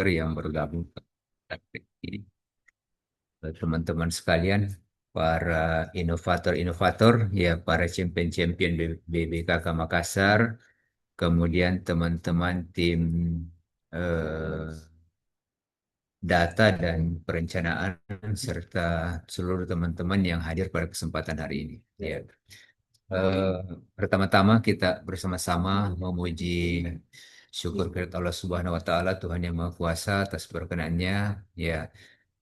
yang bergabung ke praktek ini. Teman-teman sekalian, para inovator-inovator, ya para champion-champion BBKK Makassar, kemudian teman-teman tim eh, data dan perencanaan, serta seluruh teman-teman yang hadir pada kesempatan hari ini. Ya. Eh, Pertama-tama kita bersama-sama memuji syukur kepada Allah Subhanahu wa taala, Tuhan yang Maha Kuasa, atas berkenannya. Ya,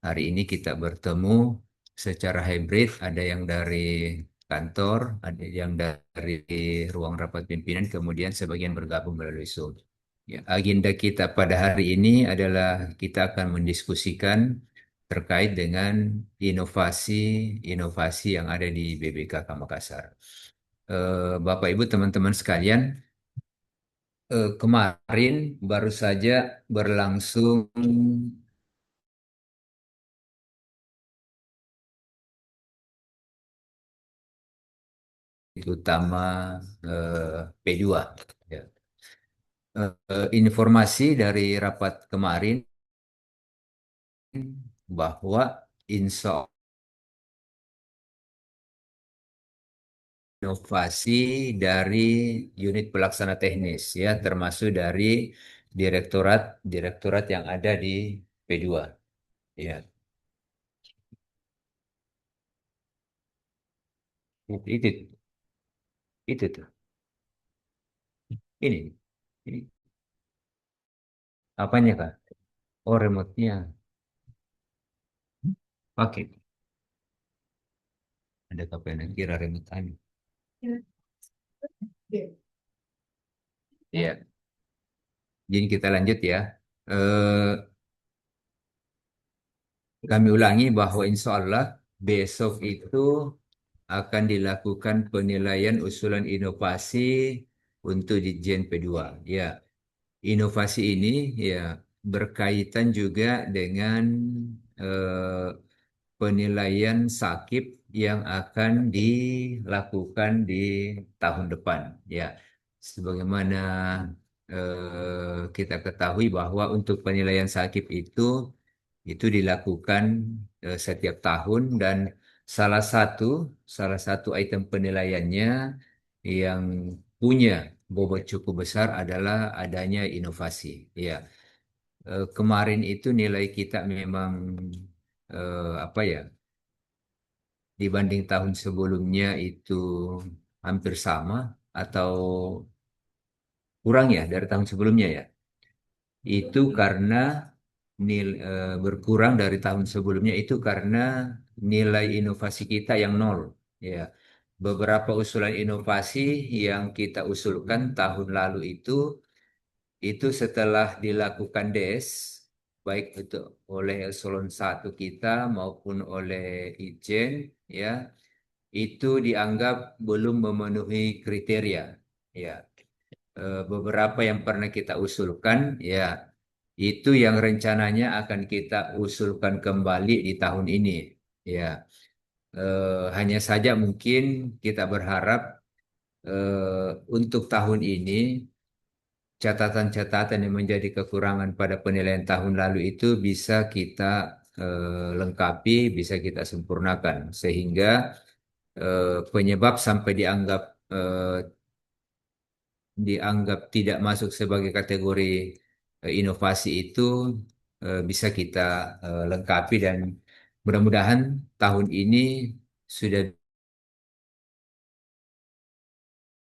hari ini kita bertemu secara hybrid, ada yang dari kantor, ada yang dari ruang rapat pimpinan, kemudian sebagian bergabung melalui Zoom. Ya, agenda kita pada hari ini adalah kita akan mendiskusikan terkait dengan inovasi-inovasi yang ada di BBKK Makassar. Bapak Ibu teman-teman sekalian, kemarin baru saja berlangsung utama P2. Ya. Informasi dari rapat kemarin bahwa insya inovasi dari unit pelaksana teknis, ya, termasuk dari direktorat-direktorat yang ada di P2. Ya, itu itu tuh. Ini apanya Kak? Oh, remote-nya. Oke, ada KPN kira remote time. Iya, jadi kita lanjut ya. Eh, Kami ulangi bahwa insya Allah besok itu akan dilakukan penilaian usulan inovasi untuk Ditjen P2. Ya, inovasi ini ya berkaitan juga dengan eh, penilaian sakit yang akan dilakukan di tahun depan. Ya, sebagaimana kita ketahui bahwa untuk penilaian sakit itu dilakukan setiap tahun, dan salah satu salah satu item penilaiannya yang punya bobot cukup besar adalah adanya inovasi. Ya, kemarin itu nilai kita memang apa ya, dibanding tahun sebelumnya itu hampir sama atau kurang ya dari tahun sebelumnya ya. Itu karena berkurang dari tahun sebelumnya itu karena nilai inovasi kita yang nol. Ya, beberapa usulan inovasi yang kita usulkan tahun lalu itu setelah dilakukan DES, baik itu oleh eselon 1 kita maupun oleh Ijen, ya, itu dianggap belum memenuhi kriteria. Ya, beberapa yang pernah kita usulkan, ya, itu yang rencananya akan kita usulkan kembali di tahun ini. Ya, hanya saja mungkin kita berharap untuk tahun ini catatan-catatan yang menjadi kekurangan pada penilaian tahun lalu itu bisa kita lengkapi, bisa kita sempurnakan sehingga penyebab sampai dianggap tidak masuk sebagai kategori inovasi itu bisa kita lengkapi, dan mudah-mudahan tahun ini sudah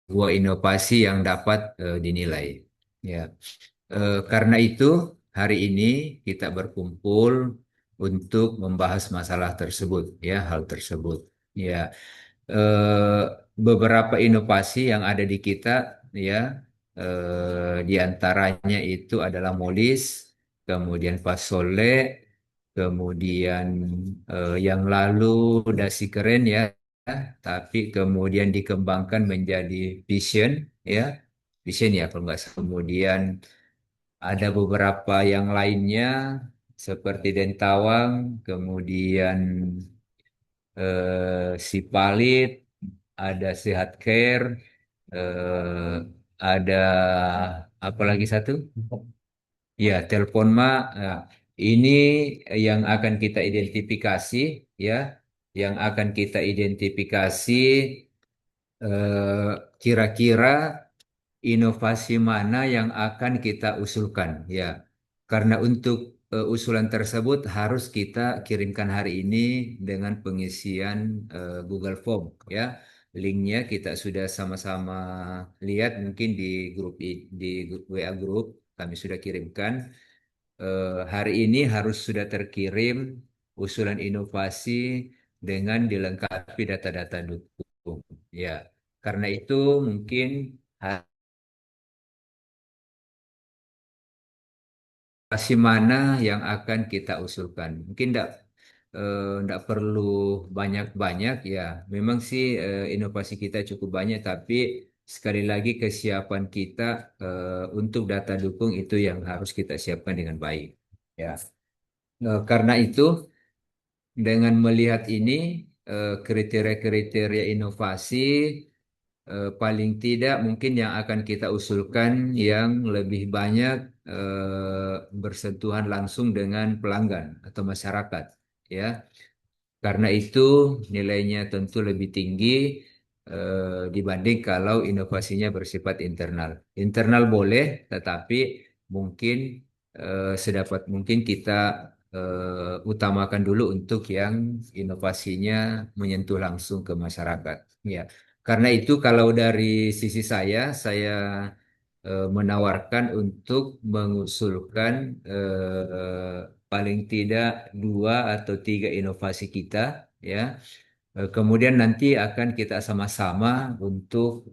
dua inovasi yang dapat dinilai. Ya, karena itu hari ini kita berkumpul untuk membahas masalah tersebut, ya, hal tersebut. Ya, eh, beberapa inovasi yang ada di kita, ya, di antaranya itu adalah Molis, kemudian Fasole, kemudian yang lalu Dasi Keren, ya, tapi kemudian dikembangkan menjadi Vision, ya, Vision ya kalau nggak salah. Kemudian ada beberapa yang lainnya seperti Dentawang, kemudian Sipalit, ada Sehat Care, ada apa lagi satu? Ya, telepon mah ini yang akan kita identifikasi ya, yang akan kita identifikasi kira-kira inovasi mana yang akan kita usulkan ya. Karena untuk usulan tersebut harus kita kirimkan hari ini dengan pengisian Google Form ya. Linknya kita sudah sama-sama lihat mungkin di di WA grup kami sudah kirimkan. Hari ini harus sudah terkirim usulan inovasi dengan dilengkapi data-data dukung. Ya, karena itu mungkin inovasi mana yang akan kita usulkan. Mungkin tidak perlu banyak-banyak ya. Memang sih inovasi kita cukup banyak, tapi sekali lagi kesiapan kita untuk data dukung itu yang harus kita siapkan dengan baik. Ya. Karena itu dengan melihat ini kriteria-kriteria inovasi paling tidak mungkin yang akan kita usulkan yang lebih banyak bersentuhan langsung dengan pelanggan atau masyarakat ya. Karena itu nilainya tentu lebih tinggi dibanding kalau inovasinya bersifat internal. Internal boleh, tetapi mungkin sedapat mungkin kita utamakan dulu untuk yang inovasinya menyentuh langsung ke masyarakat. Ya, karena itu kalau dari sisi saya menawarkan untuk mengusulkan paling tidak dua atau tiga inovasi kita, ya. Kemudian nanti akan kita sama-sama untuk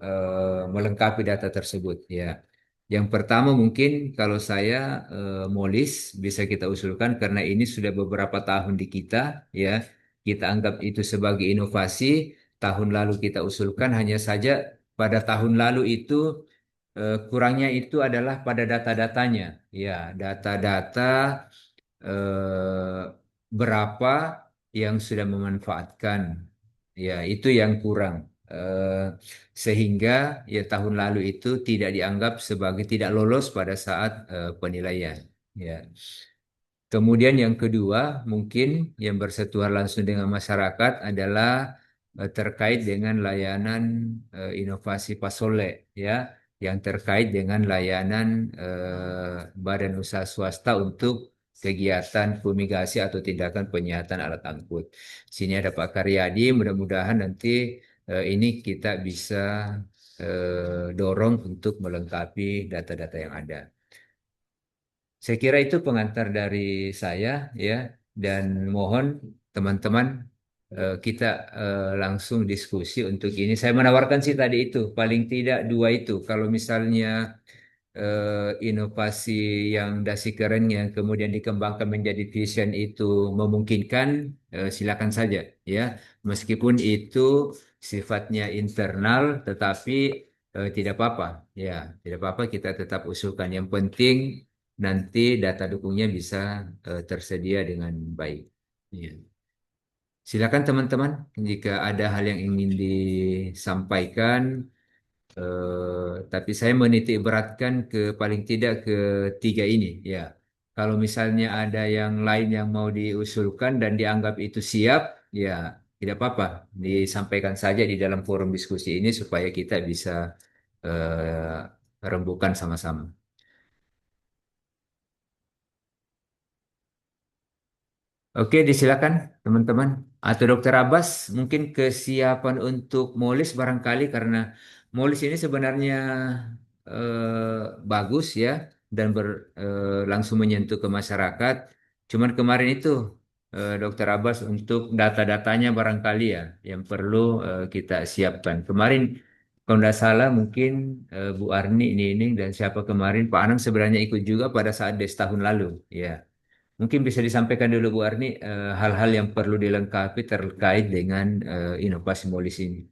melengkapi data tersebut, ya. Yang pertama mungkin kalau saya Molis bisa kita usulkan karena ini sudah beberapa tahun di kita, ya. Kita anggap itu sebagai inovasi. Tahun lalu kita usulkan hanya saja pada tahun lalu itu kurangnya itu adalah pada data-datanya. Ya, data-data berapa yang sudah memanfaatkan. Ya, itu yang kurang. Sehingga ya tahun lalu itu tidak dianggap sebagai tidak lolos pada saat penilaian. Ya. Kemudian yang kedua, mungkin yang bersentuhan langsung dengan masyarakat adalah terkait dengan layanan inovasi Pasole, ya, yang terkait dengan layanan badan usaha swasta untuk kegiatan fumigasi atau tindakan penyihatan alat angkut. Sini ada Pak Karyadi, mudah-mudahan nanti ini kita bisa dorong untuk melengkapi data-data yang ada. Saya kira itu pengantar dari saya ya dan mohon teman-teman kita langsung diskusi untuk ini. Saya menawarkan sih tadi itu paling tidak dua itu. Kalau misalnya inovasi yang dasi keren yang kemudian dikembangkan menjadi vision itu memungkinkan, silakan saja ya. Meskipun itu sifatnya internal, tetapi tidak apa-apa ya, tidak apa-apa kita tetap usulkan. Yang penting nanti data dukungnya bisa tersedia dengan baik. Ya. Silakan teman-teman, jika ada hal yang ingin disampaikan. Tapi saya menitik beratkan ke paling tidak ke tiga ini ya. Kalau misalnya ada yang lain yang mau diusulkan dan dianggap itu siap, ya tidak apa-apa, disampaikan saja di dalam forum diskusi ini supaya kita bisa rembukan sama-sama. Oke, disilakan teman-teman. Atau Dokter Abbas, mungkin kesiapan untuk Molis barangkali karena Molis ini sebenarnya bagus ya dan langsung menyentuh ke masyarakat. Cuman kemarin itu Dokter Abbas untuk data-datanya barangkali ya yang perlu kita siapkan. Kemarin kalau tidak salah mungkin Bu Arni ini dan siapa kemarin Pak Anang sebenarnya ikut juga pada saat des tahun lalu ya. Mungkin bisa disampaikan dulu Bu Arni hal-hal yang perlu dilengkapi terkait dengan inovasi molis ini.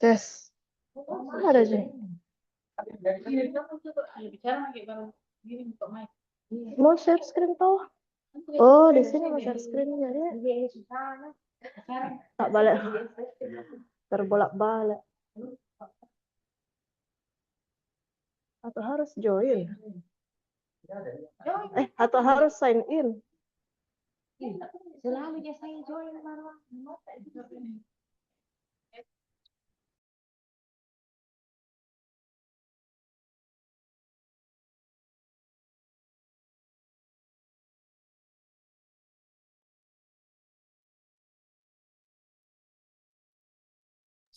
Tes. Ada sih. Mau share screen toh? Oh, di sini mau share screen jadi tak balik terbolak-balik atau harus join? Atau harus sign in? Selalu dia saya join Marwa.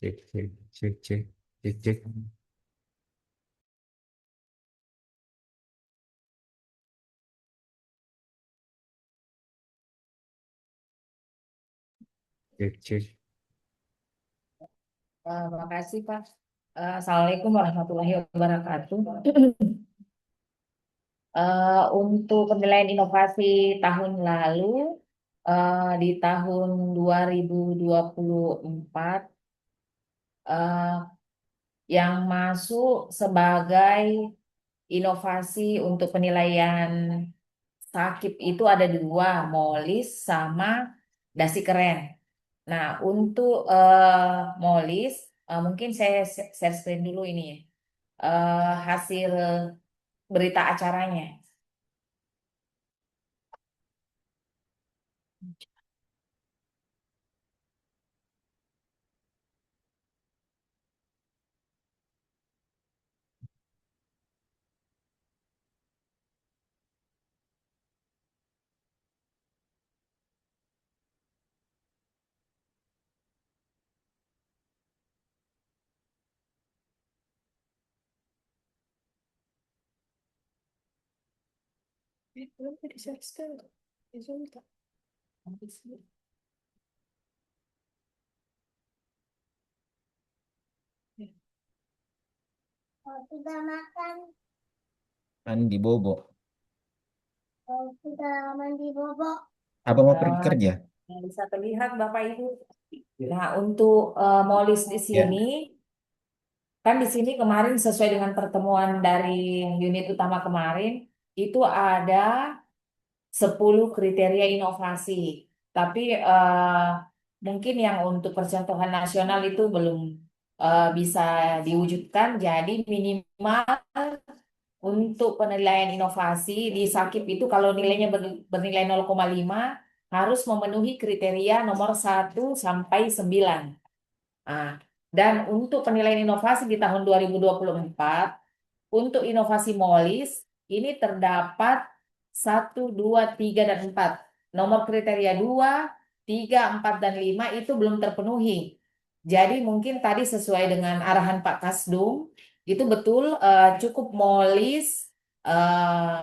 Cek, cek, cek, cek, cek, cek, cek, cek. Makasih Pak. Assalamualaikum warahmatullahi wabarakatuh. Untuk penilaian inovasi tahun lalu, di tahun 2024, eh, yang masuk sebagai inovasi untuk penilaian sakit itu ada dua, MOLIS sama dasi keren. Nah, untuk MOLIS, mungkin saya share screen dulu ini ya. Hasil berita acaranya. Belum di share screen kok. Di Zoom tak? Ya. Sudah makan, Mandi bobo. sudah mandi bobok. Apa mau pergi kerja? Bisa terlihat Bapak Ibu. Nah, untuk molis di Ya. sini, kan di sini kemarin sesuai dengan pertemuan dari unit utama kemarin, itu ada 10 kriteria inovasi. Tapi mungkin yang untuk percontohan nasional itu belum bisa diwujudkan, jadi minimal untuk penilaian inovasi di Sakip itu kalau nilainya bernilai 0,5 harus memenuhi kriteria nomor 1 sampai 9. Nah, dan untuk penilaian inovasi di tahun 2024, untuk inovasi MOLIS ini terdapat 1, 2, 3, dan 4. Nomor kriteria 2, 3, 4, dan 5 itu belum terpenuhi. Jadi mungkin tadi sesuai dengan arahan Pak Kasdum, itu betul cukup MOLIS eh,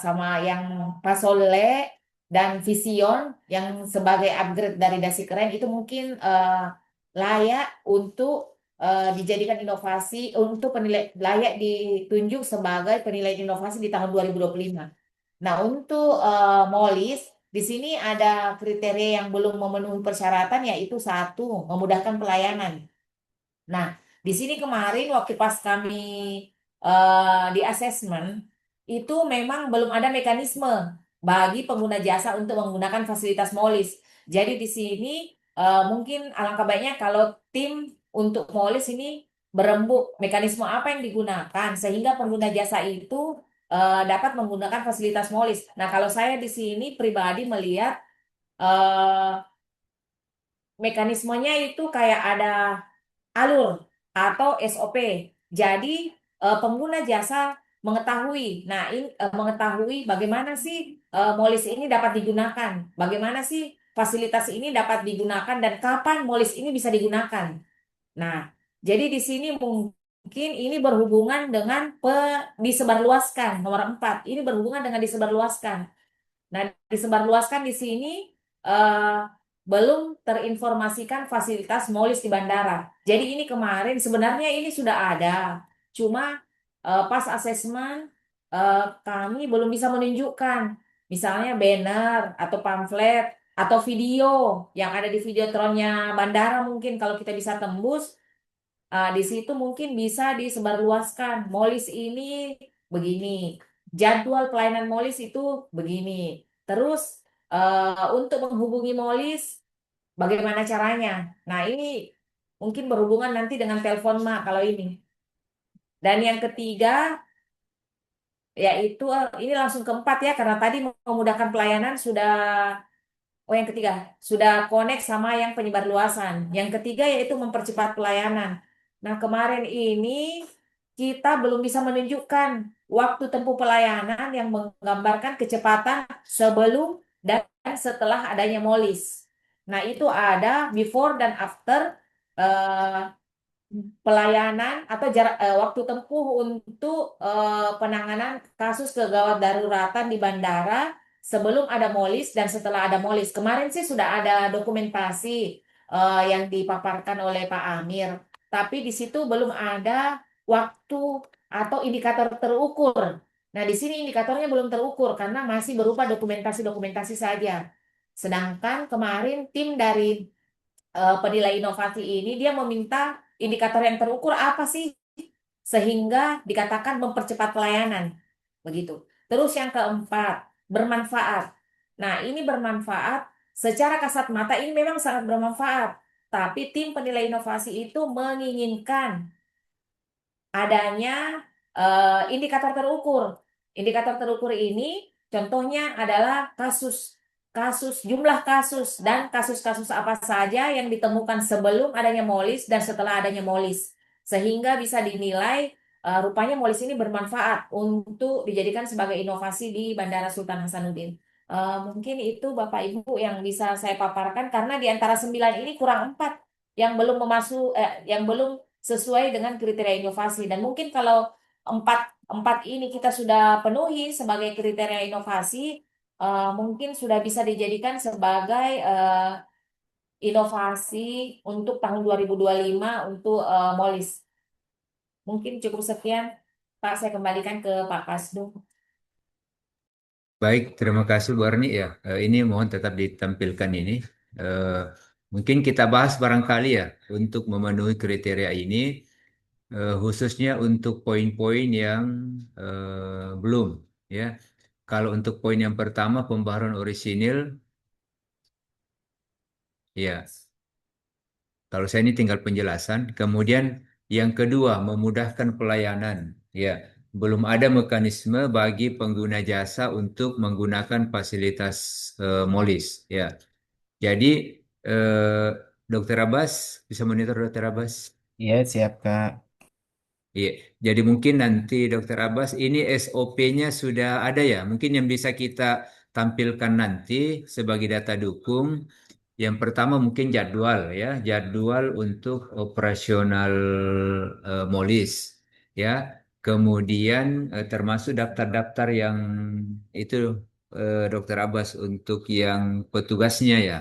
sama yang Pasole dan Vision yang sebagai upgrade dari dasi keren itu mungkin layak untuk dijadikan inovasi untuk penilai layak ditunjuk sebagai penilaian inovasi di tahun 2025. Nah, untuk MOLIS di sini ada kriteria yang belum memenuhi persyaratan yaitu satu, memudahkan pelayanan. Nah, di sini kemarin waktu pas kami di asesmen itu memang belum ada mekanisme bagi pengguna jasa untuk menggunakan fasilitas MOLIS. Jadi di sini mungkin alangkah baiknya kalau tim untuk MOLIS ini berembuk mekanisme apa yang digunakan sehingga pengguna jasa itu dapat menggunakan fasilitas MOLIS. Nah, kalau saya di sini pribadi melihat eh, mekanismenya itu kayak ada alur atau SOP. Jadi pengguna jasa mengetahui, nah ini mengetahui bagaimana sih MOLIS ini dapat digunakan, bagaimana sih fasilitas ini dapat digunakan dan kapan MOLIS ini bisa digunakan. Nah, jadi di sini mungkin ini berhubungan dengan disebarluaskan nomor 4. Ini berhubungan dengan disebarluaskan. Nah, disebarluaskan di sini eh, belum terinformasikan fasilitas MOLIS di bandara. Jadi ini kemarin sebenarnya ini sudah ada, cuma pas asesmen kami belum bisa menunjukkan, misalnya banner atau pamflet atau video yang ada di Videotronnya bandara mungkin kalau kita bisa tembus. Di situ mungkin bisa disebarluaskan. Molis ini begini, jadwal pelayanan Molis itu begini. Terus untuk menghubungi Molis, bagaimana caranya? Nah, ini mungkin berhubungan nanti dengan telepon Ma kalau ini. Dan yang ketiga, yaitu ini langsung keempat ya, karena tadi memudahkan pelayanan sudah. Oh, yang ketiga, sudah connect sama yang penyebar luasan. Yang ketiga yaitu mempercepat pelayanan. Nah, kemarin ini kita belum bisa menunjukkan waktu tempuh pelayanan yang menggambarkan kecepatan sebelum dan setelah adanya MOLIS. Nah, itu ada before dan after eh, pelayanan atau waktu tempuh untuk penanganan kasus kegawat daruratan di bandara sebelum ada MOLIS dan setelah ada MOLIS. Kemarin sih sudah ada dokumentasi yang dipaparkan oleh Pak Amir, tapi di situ belum ada waktu atau indikator terukur. Nah, di sini indikatornya belum terukur karena masih berupa dokumentasi-dokumentasi saja. Sedangkan kemarin tim dari penilai inovasi ini dia meminta indikator yang terukur apa sih sehingga dikatakan mempercepat pelayanan begitu. Terus yang keempat, bermanfaat. Nah, ini bermanfaat secara kasat mata ini memang sangat bermanfaat, tapi tim penilai inovasi itu menginginkan adanya indikator terukur. Indikator terukur ini contohnya adalah jumlah kasus dan kasus-kasus apa saja yang ditemukan sebelum adanya MOLIS dan setelah adanya MOLIS. Sehingga bisa dinilai rupanya MOLIS ini bermanfaat untuk dijadikan sebagai inovasi di Bandara Sultan Hasanuddin. Mungkin itu Bapak Ibu yang bisa saya paparkan karena di antara 9 ini kurang 4 yang belum yang belum sesuai dengan kriteria inovasi. Dan mungkin kalau empat empat ini kita sudah penuhi sebagai kriteria inovasi, mungkin sudah bisa dijadikan sebagai inovasi untuk tahun 2025 untuk MOLIS. Mungkin cukup sekian, Pak. Saya kembalikan ke Pak Kasdo. Baik, terima kasih Bu Arni ya. Ini mohon tetap ditampilkan ini. Eh, Mungkin kita bahas barangkali ya untuk memenuhi kriteria ini, khususnya untuk poin-poin yang belum ya. Kalau untuk poin yang pertama pembaharuan orisinil, ya. Kalau saya ini tinggal penjelasan. Kemudian yang kedua, memudahkan pelayanan. Ya, belum ada mekanisme bagi pengguna jasa untuk menggunakan fasilitas MOLIS. Ya, jadi Dokter Abbas bisa monitor Dokter Abbas. Iya, siap, Kak. Iya, jadi mungkin nanti Dokter Abbas ini SOP-nya sudah ada ya. Mungkin yang bisa kita tampilkan nanti sebagai data dukung. Yang pertama mungkin jadwal ya, jadwal untuk operasional MOLIS ya. Kemudian termasuk daftar-daftar yang itu Dokter Abbas untuk yang petugasnya ya.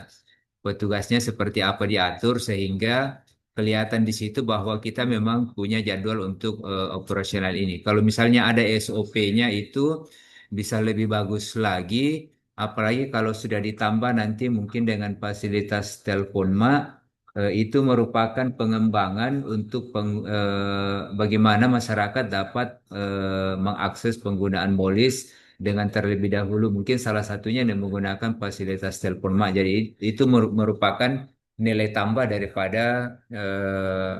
Petugasnya seperti apa diatur sehingga kelihatan di situ bahwa kita memang punya jadwal untuk operasional ini. Kalau misalnya ada SOP-nya itu bisa lebih bagus lagi. Apalagi kalau sudah ditambah nanti mungkin dengan fasilitas Telponma, itu merupakan pengembangan untuk bagaimana masyarakat dapat mengakses penggunaan MOLIS dengan terlebih dahulu. Mungkin salah satunya dengan menggunakan fasilitas Telponma. Jadi itu merupakan nilai tambah daripada eh,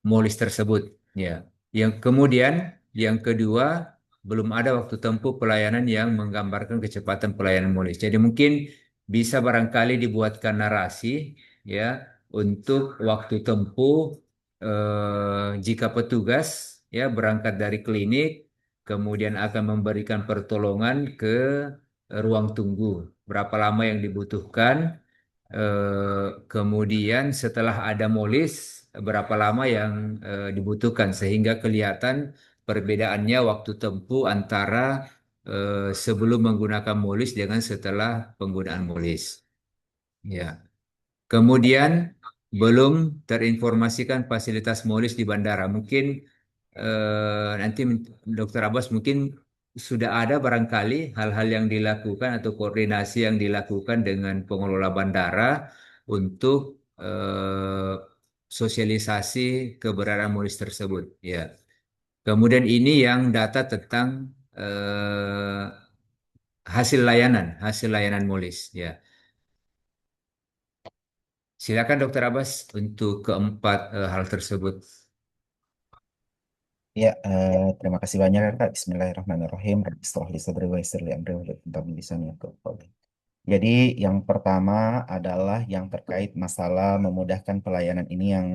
MOLIS tersebut. Ya. Yang kemudian yang kedua belum ada waktu tempuh pelayanan yang menggambarkan kecepatan pelayanan MOLIS. Jadi mungkin bisa barangkali dibuatkan narasi ya untuk waktu tempuh jika petugas ya berangkat dari klinik kemudian akan memberikan pertolongan ke ruang tunggu. Berapa lama yang dibutuhkan? Kemudian setelah ada MOLIS, berapa lama yang dibutuhkan sehingga kelihatan perbedaannya waktu tempuh antara sebelum menggunakan MOLIS dengan setelah penggunaan MOLIS. Ya. Kemudian belum terinformasikan fasilitas MOLIS di bandara. Mungkin nanti Dokter Abbas mungkin sudah ada barangkali hal-hal yang dilakukan atau koordinasi yang dilakukan dengan pengelola bandara untuk sosialisasi keberadaan Molis tersebut. Ya. Kemudian ini yang data tentang hasil layanan Molis. Ya. Silakan Dokter Abbas untuk keempat hal tersebut. Ya, terima kasih banyak Kak. Bismillahirrahmanirrahim. Rabbi shrah li sadri wa yassir li amri wahlul 'uqdatam min lisani yafqahu qawli. Jadi yang pertama adalah yang terkait masalah memudahkan pelayanan ini yang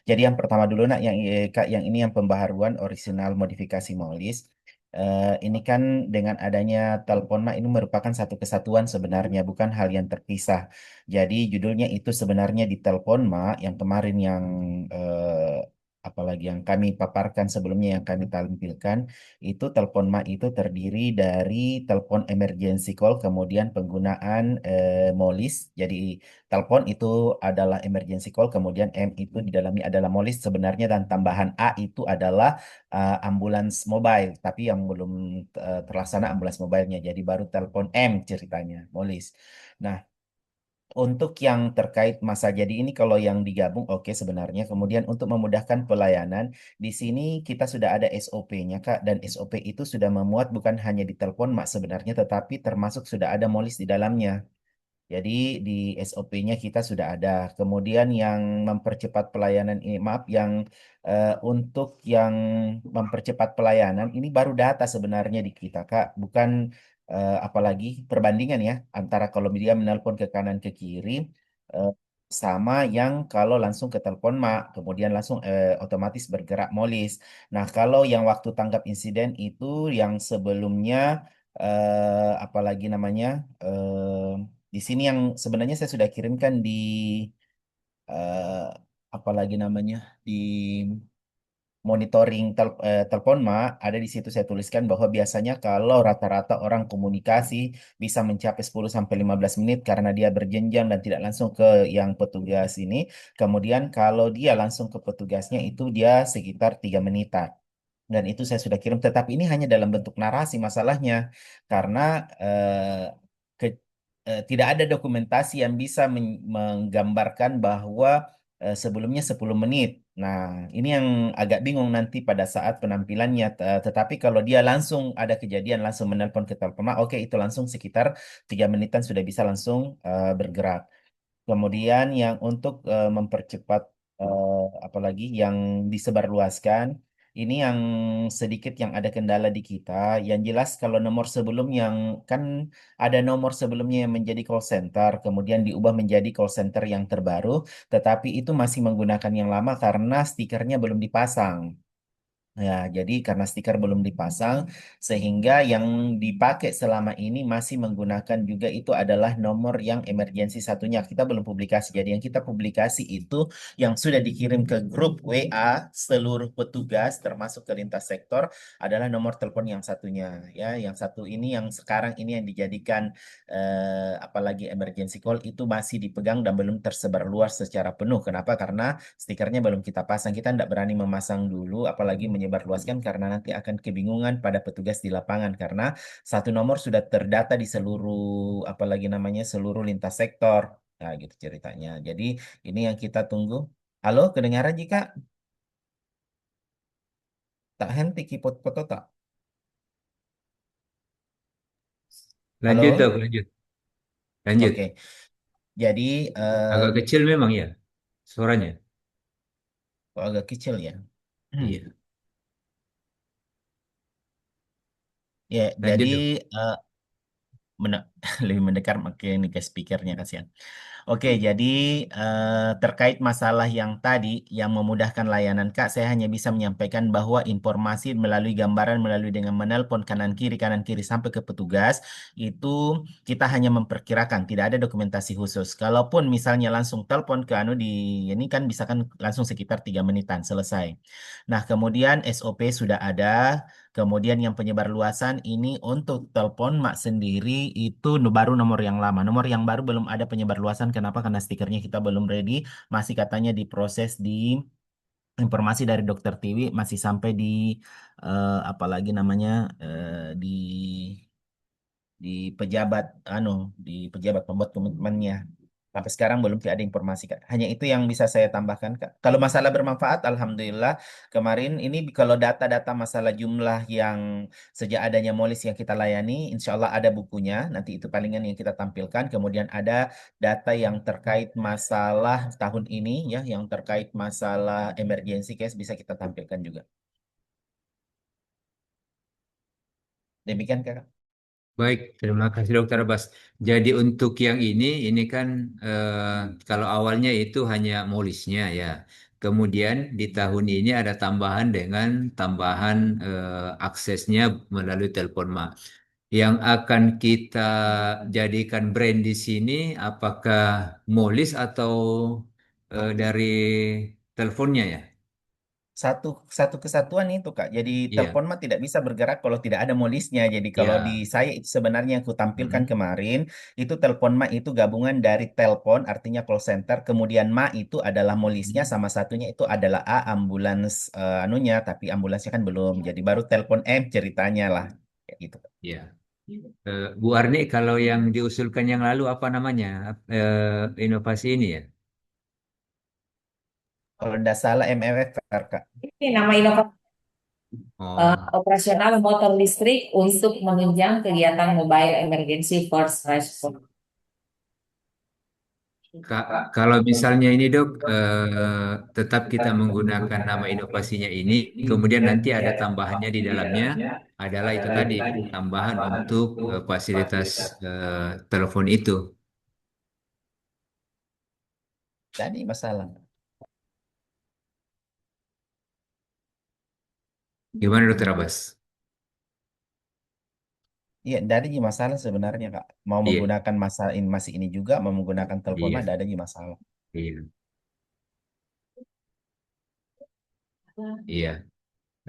jadi yang pertama dulu nak yang Kak yang ini yang pembaharuan original modifikasi Maulis. Ini kan dengan adanya telepon mak ini merupakan satu kesatuan sebenarnya bukan hal yang terpisah. Jadi judulnya itu sebenarnya di telepon mak yang kemarin yang apalagi yang kami paparkan sebelumnya yang kami tampilkan itu telepon MA itu terdiri dari telepon emergency call, kemudian penggunaan MOLIS. Jadi telepon itu adalah emergency call, kemudian M itu di dalamnya adalah MOLIS sebenarnya dan tambahan A itu adalah ambulans mobile, tapi yang belum terlaksana ambulans mobilenya. Jadi baru telepon M ceritanya, MOLIS. Nah, untuk yang terkait masa jadi ini kalau yang digabung oke sebenarnya. Kemudian untuk memudahkan pelayanan, di sini kita sudah ada SOP-nya Kak dan SOP itu sudah memuat bukan hanya di telepon Mak sebenarnya tetapi termasuk sudah ada molis di dalamnya. Jadi di SOP-nya kita sudah ada. Kemudian yang mempercepat pelayanan ini, maaf, yang untuk yang mempercepat pelayanan ini baru data sebenarnya di kita, Kak. Bukan apalagi perbandingan ya antara kalau dia menelpon ke kanan ke kiri eh, sama yang kalau langsung ke telepon mak, kemudian langsung otomatis bergerak molis. Nah, kalau yang waktu tanggap insiden itu yang sebelumnya apalagi namanya di sini yang sebenarnya saya sudah kirimkan di eh, apalagi namanya di monitoring telepon mak ada di situ saya tuliskan bahwa biasanya kalau rata-rata orang komunikasi bisa mencapai 10 sampai 15 menit karena dia berjenjang dan tidak langsung ke yang petugas ini. Kemudian kalau dia langsung ke petugasnya itu dia sekitar 3 menitan. Dan itu saya sudah kirim, tetapi ini hanya dalam bentuk narasi masalahnya, karena eh, ke- tidak ada dokumentasi yang bisa menggambarkan bahwa sebelumnya 10 menit. Nah, ini yang agak bingung nanti pada saat penampilannya. Tetapi kalau dia langsung ada kejadian, langsung menelpon ke telepon, oke itu langsung sekitar 3 menitan sudah bisa langsung bergerak. Kemudian yang untuk mempercepat apalagi yang disebarluaskan, ini yang sedikit yang ada kendala di kita. Yang jelas kalau nomor sebelum yang kan ada nomor sebelumnya yang menjadi call center, kemudian diubah menjadi call center yang terbaru, tetapi itu masih menggunakan yang lama karena stikernya belum dipasang. Ya, jadi karena stiker belum dipasang, sehingga yang dipakai selama ini masih menggunakan juga itu adalah nomor yang emergensi satunya. Kita belum publikasi. Jadi yang kita publikasi itu yang sudah dikirim ke grup WA seluruh petugas termasuk ke lintas sektor adalah nomor telepon yang satunya. Ya, yang satu ini yang sekarang ini yang dijadikan apalagi emergency call itu masih dipegang dan belum tersebar luas secara penuh. Kenapa? Karena stikernya belum kita pasang. Kita tidak berani memasang dulu, apalagi menyebarluaskan karena nanti akan kebingungan pada petugas di lapangan karena satu nomor sudah terdata di seluruh, apalagi namanya seluruh lintas sektor. Nah, gitu ceritanya. Jadi ini yang kita tunggu. Halo, kedengaran Jika? Tak henti kipot foto tak? Lanjut Halo? dok, lanjut. Lanjut. Oke. Jadi Agak kecil memang ya suaranya. kok agak kecil ya. Iya. Ya, jadi Lanjut dok. eh, lebih mendekat makin ke speakernya kasihan. Oke, jadi terkait masalah yang tadi yang memudahkan layanan Kak, saya hanya bisa menyampaikan bahwa informasi melalui gambaran, melalui dengan menelpon kanan kiri sampai ke petugas itu kita hanya memperkirakan, tidak ada dokumentasi khusus. Kalaupun misalnya langsung telepon ke anu di ini kan bisa kan langsung sekitar 3 menitan selesai. Nah, kemudian SOP sudah ada. Kemudian yang penyebar luasan ini untuk telepon mak sendiri itu baru nomor yang lama. Nomor yang baru belum ada penyebar luasan. Kenapa? Karena stikernya kita belum ready. Masih katanya diproses di informasi dari Dokter Tiwi masih sampai di apalagi namanya di pejabat di pejabat pembuat komitmennya. Sampai sekarang belum ada informasi, Kak. Hanya itu yang bisa saya tambahkan, Kak. Kalau masalah bermanfaat, alhamdulillah kemarin ini kalau data-data masalah jumlah yang sejak adanya Molis yang kita layani, insya Allah ada bukunya. Nanti itu palingan yang kita tampilkan. Kemudian ada data yang terkait masalah tahun ini ya, yang terkait masalah emergency case bisa kita tampilkan juga. Demikian, Kak. Baik, terima kasih Dokter Abbas. Jadi untuk yang ini kan kalau awalnya itu hanya molisnya ya. Kemudian di tahun ini ada tambahan dengan tambahan aksesnya melalui telepon mak. Yang akan kita jadikan brand di sini apakah molis atau dari teleponnya ya? Satu satu kesatuan itu Kak. Jadi Iya, telepon mah tidak bisa bergerak kalau tidak ada molisnya. Jadi kalau di ya. saya itu sebenarnya yang aku tampilkan Mm. kemarin itu telepon mah itu gabungan dari telepon artinya call center, kemudian ma itu adalah molisnya, sama satunya itu adalah A ambulans anunya, tapi ambulansnya kan belum. Jadi baru telepon M ceritanya lah. Kayak gitu. Ya. Bu Arni, kalau yang diusulkan yang lalu apa namanya? Inovasi ini ya? Kalau tidak salah MFR Kak. Ini nama inovasi Oh, operasional motor listrik untuk menunjang kegiatan mobile emergency first response. Kalau misalnya ini dok, tetap kita menggunakan nama inovasinya ini, kemudian nanti ada tambahannya di dalamnya adalah itu tadi tambahan untuk fasilitas telepon itu. Tadi masalah. Gimana dokter Abbas? Iya, tidak ada masalah sebenarnya Kak. Mau Iya, menggunakan masa ini masih ini juga, mau menggunakan telepon mah iya, tidak ada masalah. iya, iya.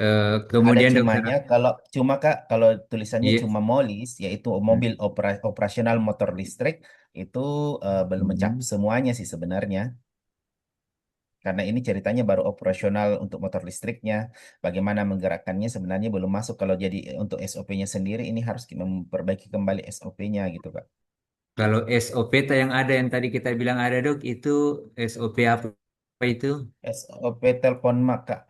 Ada Kemudian dokter, cumanya kalau cuma Kak kalau tulisannya iya. cuma molis yaitu mobil operasional motor listrik itu belum mencakup Hmm. semuanya sih sebenarnya. Karena ini ceritanya baru operasional untuk motor listriknya. Bagaimana menggerakkannya sebenarnya belum masuk. Kalau jadi untuk SOP-nya sendiri ini harus memperbaiki kembali SOP-nya gitu Kak. Kalau SOP yang ada yang tadi kita bilang ada dok, itu SOP apa itu? SOP telepon mak Kak.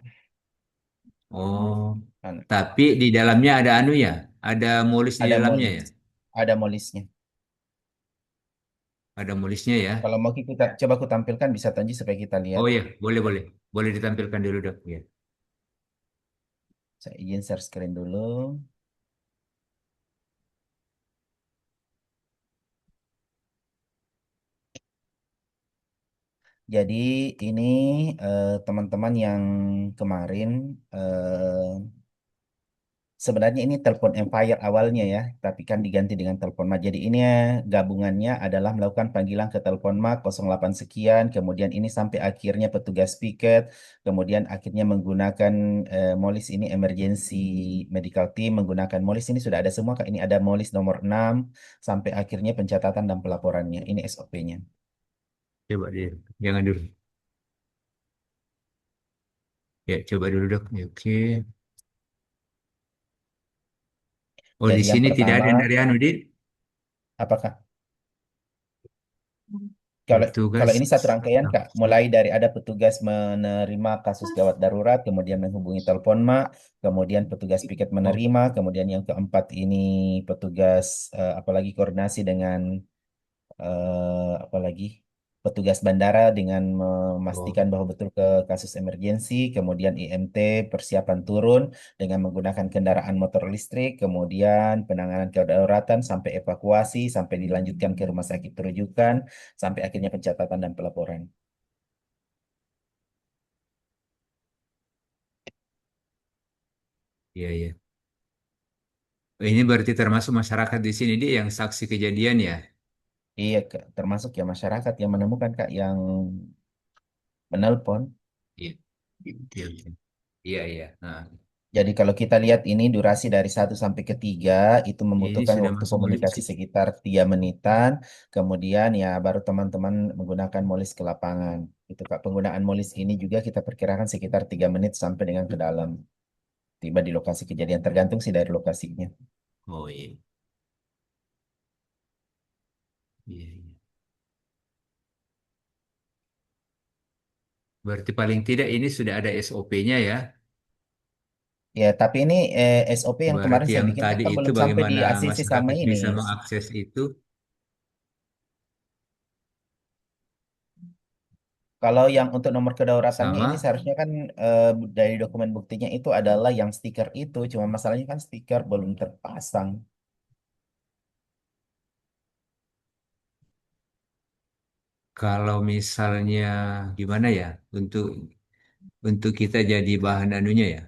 Oh, Kan tapi di dalamnya ada anu ya, ada molis di ada dalamnya molis, ya, ada molisnya. ada molisnya ya. Kalau mau kita coba aku tampilkan bisa Tanji supaya kita lihat. Oh ya, boleh boleh, boleh ditampilkan dulu dok. Ya. Saya izin share screen dulu. Jadi ini teman-teman yang kemarin sebenarnya ini telepon Empire awalnya ya, tapi kan diganti dengan telepon mat. Jadi ini gabungannya adalah melakukan panggilan ke telepon mat 08 sekian, kemudian ini sampai akhirnya petugas piket, kemudian akhirnya menggunakan Molis ini emergency medical team menggunakan Molis ini sudah ada semua Kak. Ini ada Molis nomor 6 sampai akhirnya pencatatan dan pelaporannya. Ini SOP-nya. Coba dia, jangan dulu. Ya, coba dulu dok. Ya, oke. Oh, di Jadi yang sini tidak pertama, ada dari anu di apakah kalau petugas. kalau ini satu rangkaian Kak, mulai dari ada petugas menerima kasus gawat darurat, kemudian menghubungi telepon mak, kemudian petugas piket Oh, menerima, kemudian yang keempat ini petugas apalagi koordinasi dengan apalagi petugas bandara dengan oh, memastikan bahwa betul ke kasus emergensi, kemudian IMT persiapan turun dengan menggunakan kendaraan motor listrik, kemudian penanganan kedaruratan sampai evakuasi, sampai dilanjutkan ke rumah sakit rujukan, sampai akhirnya pencatatan dan pelaporan. iya iya. Ini berarti termasuk masyarakat di sini dia yang saksi kejadian ya. Iya, Kak. Termasuk ya masyarakat yang menemukan Kak yang menelpon. Iya, iya, iya. Iya, iya. Nah. Jadi kalau kita lihat ini durasi dari 1 sampai ke 3 itu Ini membutuhkan sudah waktu masuk komunikasi musim. sekitar 3 menitan. Kemudian ya baru teman-teman menggunakan molis ke lapangan. Itu Kak, penggunaan molis ini juga kita perkirakan sekitar 3 menit sampai dengan ke dalam. Tiba di lokasi kejadian, tergantung sih dari lokasinya. Oh iya. Iya, iya. Berarti paling tidak ini sudah ada SOP-nya ya. Ya, tapi ini SOP yang kemarin Berarti saya yang bikin kan tadi itu belum sampai di bagaimana ACC sama masyarakat ini. bisa mengakses itu. Kalau yang untuk nomor kedaulatannya ini Sama seharusnya kan dari dokumen buktinya itu adalah yang stiker itu. Cuma masalahnya kan stiker belum terpasang. kalau misalnya gimana ya untuk kita jadi bahan anunya ya.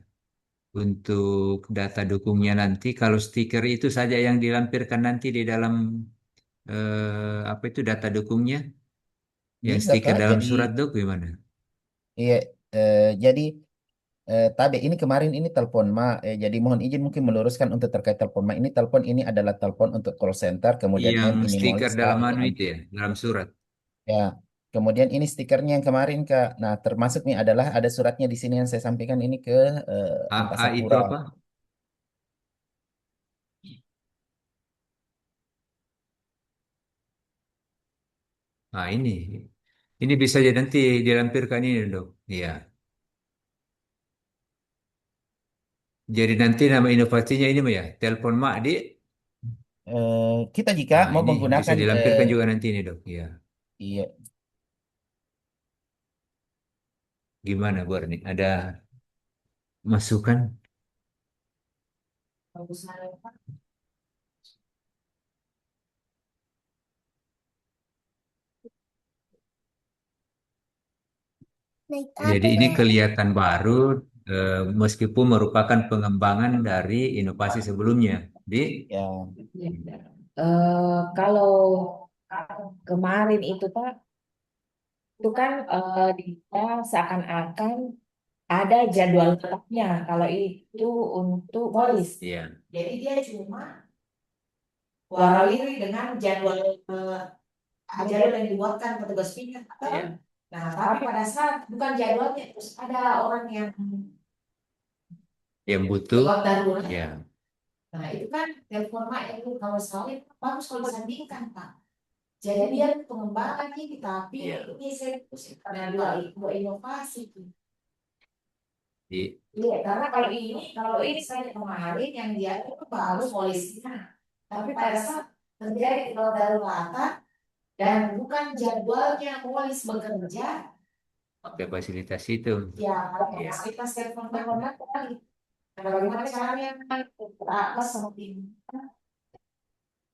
Untuk data dukungnya nanti, kalau stiker itu saja yang dilampirkan nanti di dalam apa itu data dukungnya, yang Bisa stiker Kak, dalam jadi surat dok gimana? iya, jadi Tabe ini kemarin ini telepon Ma, jadi mohon izin mungkin meluruskan untuk terkait telepon Ma. Ini telepon ini adalah telepon untuk call center, kemudian Yang M ini stiker Molis Kak dalam untuk anu itu anti. ya, dalam surat. Ya, kemudian ini stikernya yang kemarin Kak. Nah, termasuk nih adalah ada suratnya di sini yang saya sampaikan ini ke AA Angkasa itu Pura. apa? Nah ini bisa jadi nanti dilampirkan ini dok. Iya. Jadi nanti nama inovasinya ini Mbak ya, telepon mak di. Kita jika Nah mau ini bisa menggunakan dilampirkan juga nanti ini dok. Iya. iya, Gimana Bu nih? Ada masukan? Naik Jadi apa ini ya? kelihatan baru meskipun merupakan pengembangan dari inovasi sebelumnya. Di ya. Kalau kemarin itu Pak, itu kan dia seakan-akan ada jadwal tetapnya kalau itu untuk polis. Iya, Jadi dia cuma warawiri dengan jadwal jadwal yang dibuatkan petugas pindah. iya. Nah, tapi pada saat bukan jadwalnya terus ada orang yang Yang butuh, lewat darurat. ya, Nah, itu kan telepon mak itu kalau sawit bagus kalau disandingkan Pak. Jadi dia pengembangan ini tapi iya. ini saya karena dua inovasi. Di, Iya, karena kalau ini saya kemarin yang dia itu baru polisinya. Tapi pada saat terjadi kedaruratan dan bukan jadwalnya polis bekerja, pakai fasilitas itu. ya kalau Iya. kita telepon telepon kembali. Nah, bagaimana caranya apa sama tim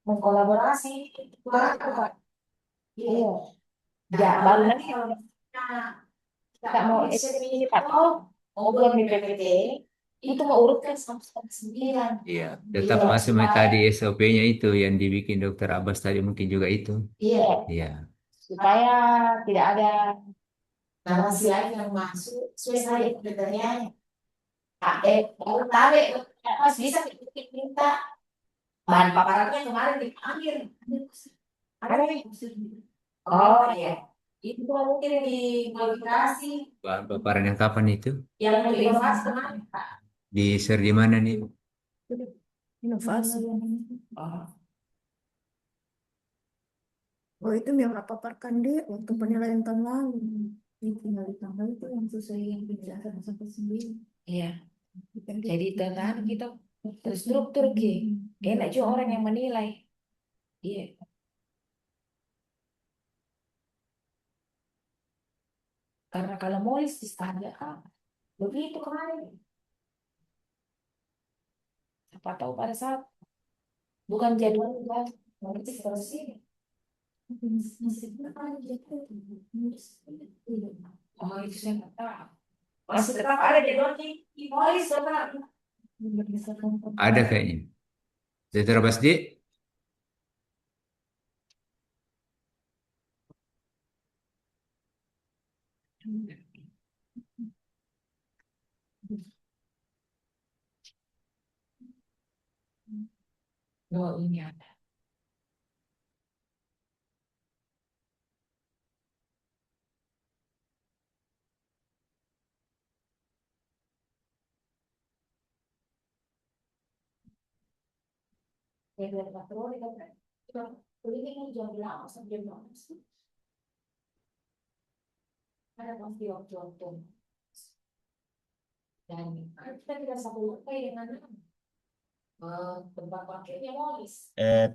mengkolaborasi? Kurang itu Pak. Iya. Ya, baru nanti kalau kita mau SMP ini Pak, oh mau buat BPPT, itu mau urutkan sampai 9. Iya, tetap Iya, masuk tadi SOP-nya itu yang dibikin Dokter Abbas tadi mungkin juga itu. iya, Iya, supaya tidak ada narasi lain yang masuk sesuai saja kriterianya. Baru tarik, Mas bisa minta bahan paparannya kemarin diambil. Ada nih. Oh iya, itu mungkin di kualifikasi bahan paparan yang kapan itu? yang mau dibahas kemarin, Pak. Di share di mana nih? Inovasi. Oh, Oh, itu yang apa paparkan dia waktu penilaian tahun lalu. Ini tinggal ditambah itu yang sesuai yang penjelasan sampai 9. iya. Jadi tentang kita terstruktur ki. Enak juga orang yang menilai. Iya. Karena kalau molis di standar begitu kemarin. Siapa tahu pada saat bukan jadwal kan, nanti terus ini. Oh itu saya nggak tahu. Masih tetap ada jadwalnya. Di molis tetap. Ada kayaknya. Dokter Abbas di? Oh, ini ada. Ya, dari patroli kan. Ini kan jam berapa sampai jam berapa sih? Ada pasti waktu-waktu. Dan kita tidak satu lupa dengan tempat parkirnya molis.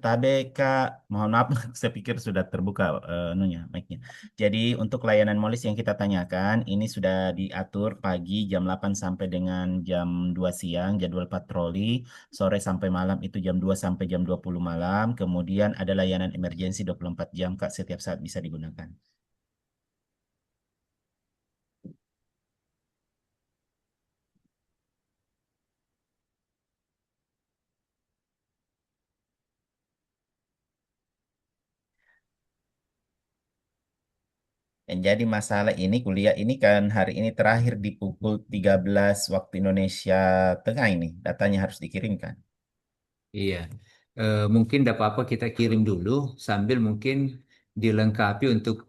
Tabe Kak, mohon maaf, saya pikir sudah terbuka anunya, mic-nya. Jadi untuk layanan molis yang kita tanyakan, ini sudah diatur pagi jam 8 sampai dengan jam 2 siang, jadwal patroli, sore sampai malam itu jam 2 sampai jam 20 malam, kemudian ada layanan emergensi 24 jam, Kak, setiap saat bisa digunakan. Yang jadi masalah ini kuliah ini kan hari ini terakhir di pukul 13 waktu Indonesia Tengah ini, datanya harus dikirimkan. Iya. Mungkin tidak apa-apa kita kirim dulu sambil mungkin dilengkapi untuk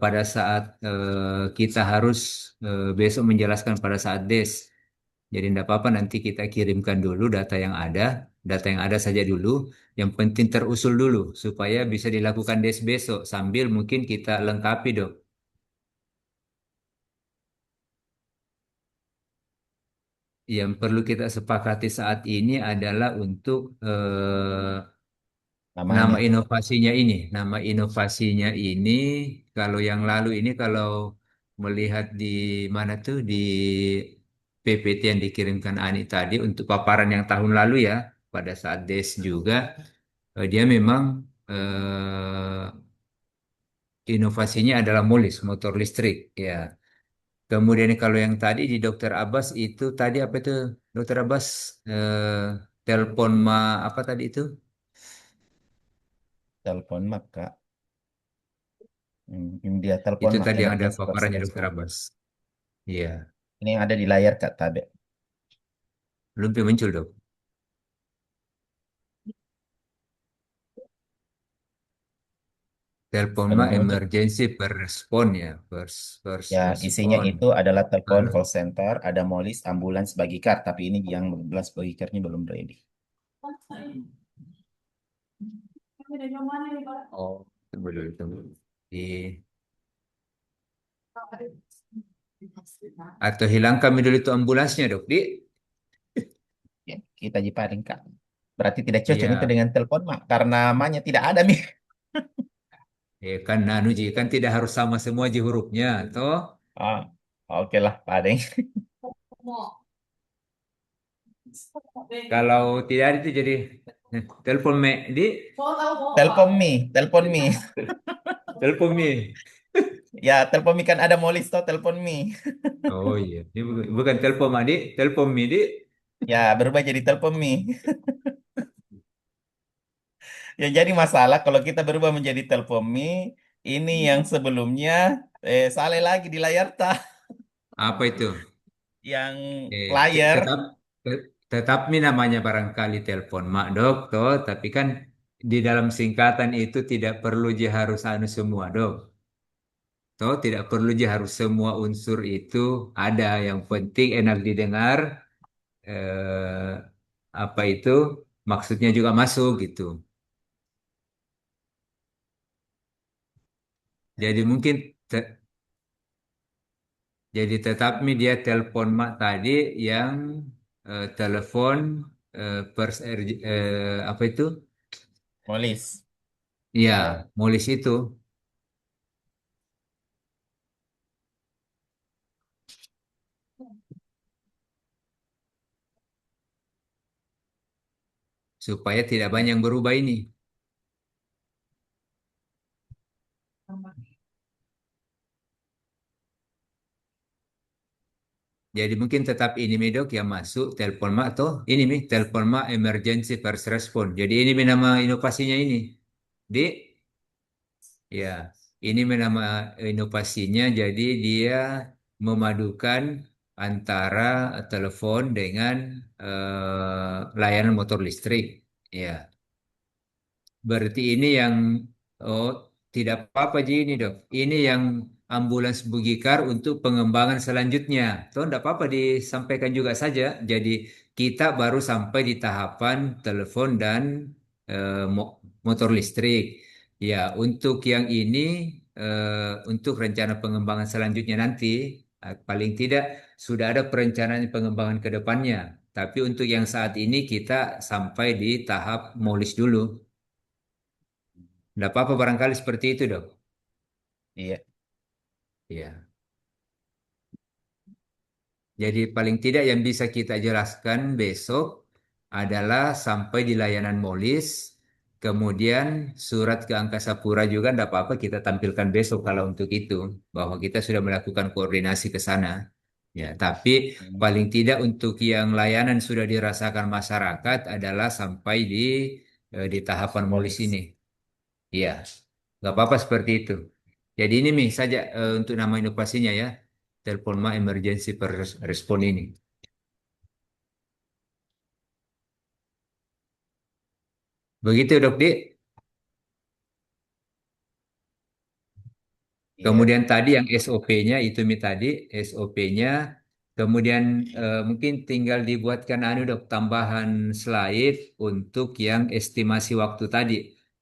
pada saat kita harus besok menjelaskan pada saat des. Jadi tidak apa-apa nanti kita kirimkan dulu data yang ada saja dulu. Yang penting terusul dulu supaya bisa dilakukan des besok sambil mungkin kita lengkapi dok. Yang perlu kita sepakati saat ini adalah untuk nama Namanya. inovasinya ini. Nama inovasinya ini kalau yang lalu ini kalau melihat di mana tuh di PPT yang dikirimkan Ani tadi untuk paparan yang tahun lalu ya pada saat DES juga dia memang inovasinya adalah MULIS motor listrik ya. Kemudian kalau yang tadi di Dokter Abbas itu tadi apa itu Dokter Abbas telepon apa tadi itu? Telepon mak, Kak. Ini dia telepon Itu mak, tadi yang ada emergency first paparannya Dokter response. Abbas. Iya, Ini yang ada di layar, Kak Tabe. belum muncul dok. Telepon Belum muncul. emergency per respon ya, first Ya, isinya respon. itu adalah telepon Lalu, call center, ada molis, ambulans, bagicar, tapi ini yang ambulans bagikarnya belum ready. oh, tunggu dulu, tunggu. Di, atau hilang kami dulu itu ambulansnya dok, di. Ya, kita jiparing, Kak. Berarti tidak cocok itu Iya, dengan telepon mak, karena namanya tidak ada nih. kan Nanu Ji, kan tidak harus sama semua ji hurufnya, toh. Ah, oke lah, Pak Adeng. Kalau tidak ada itu jadi telepon me, di, Telepon me. telepon me. Ya, telepon me kan ada molis toh, telepon me. Oh iya, ini bukan telepon ma, di, telepon me, di. Ya, berubah jadi telepon me. Ya, jadi masalah kalau kita berubah menjadi telepon me, ini yang sebelumnya salah lagi di layar tah. Apa itu? Yang Tetap layar, tetap nih namanya barangkali telepon mak dok toh tapi kan di dalam singkatan itu tidak perlu dia harus anu semua dok toh tidak perlu dia harus semua unsur itu ada yang penting enak didengar eh, apa itu maksudnya juga masuk gitu jadi mungkin te- jadi tetap nih dia telepon mak tadi yang telepon apa itu molis. ya mulis itu supaya tidak banyak yang berubah ini. Jadi mungkin tetap ini medok yang masuk telepon mak toh ini mi telepon mak emergency first response. Jadi ini mi nama inovasinya ini. Di ya ini mi nama inovasinya. Jadi dia memadukan antara telepon dengan layanan motor listrik. Ya. Berarti ini yang oh tidak apa-apa Ji ini dok. Ini yang ambulans Bugikar untuk pengembangan selanjutnya. Toh tidak apa-apa disampaikan juga saja. Jadi kita baru sampai di tahapan telepon dan motor listrik. Ya untuk yang ini untuk rencana pengembangan selanjutnya nanti paling tidak sudah ada perencanaan pengembangan ke depannya. Tapi untuk yang saat ini kita sampai di tahap molis dulu. Tidak apa-apa barangkali seperti itu dok. Iya. Ya. Jadi paling tidak yang bisa kita jelaskan besok adalah sampai di layanan Molis, kemudian surat ke Angkasa Pura juga tidak apa-apa kita tampilkan besok kalau untuk itu, bahwa kita sudah melakukan koordinasi ke sana. Ya, tapi Hmm. paling tidak untuk yang layanan sudah dirasakan masyarakat adalah sampai di tahapan Molis Molis. ini. Iya, nggak apa-apa seperti itu. Jadi ini Mi saja untuk nama inovasinya ya, Telponma Emergency Respon ini. Begitu Dok Dik. Iya. Kemudian tadi yang SOP-nya itu Mi tadi, SOP-nya. Kemudian mungkin tinggal dibuatkan anu Dok, tambahan slide untuk yang estimasi waktu tadi.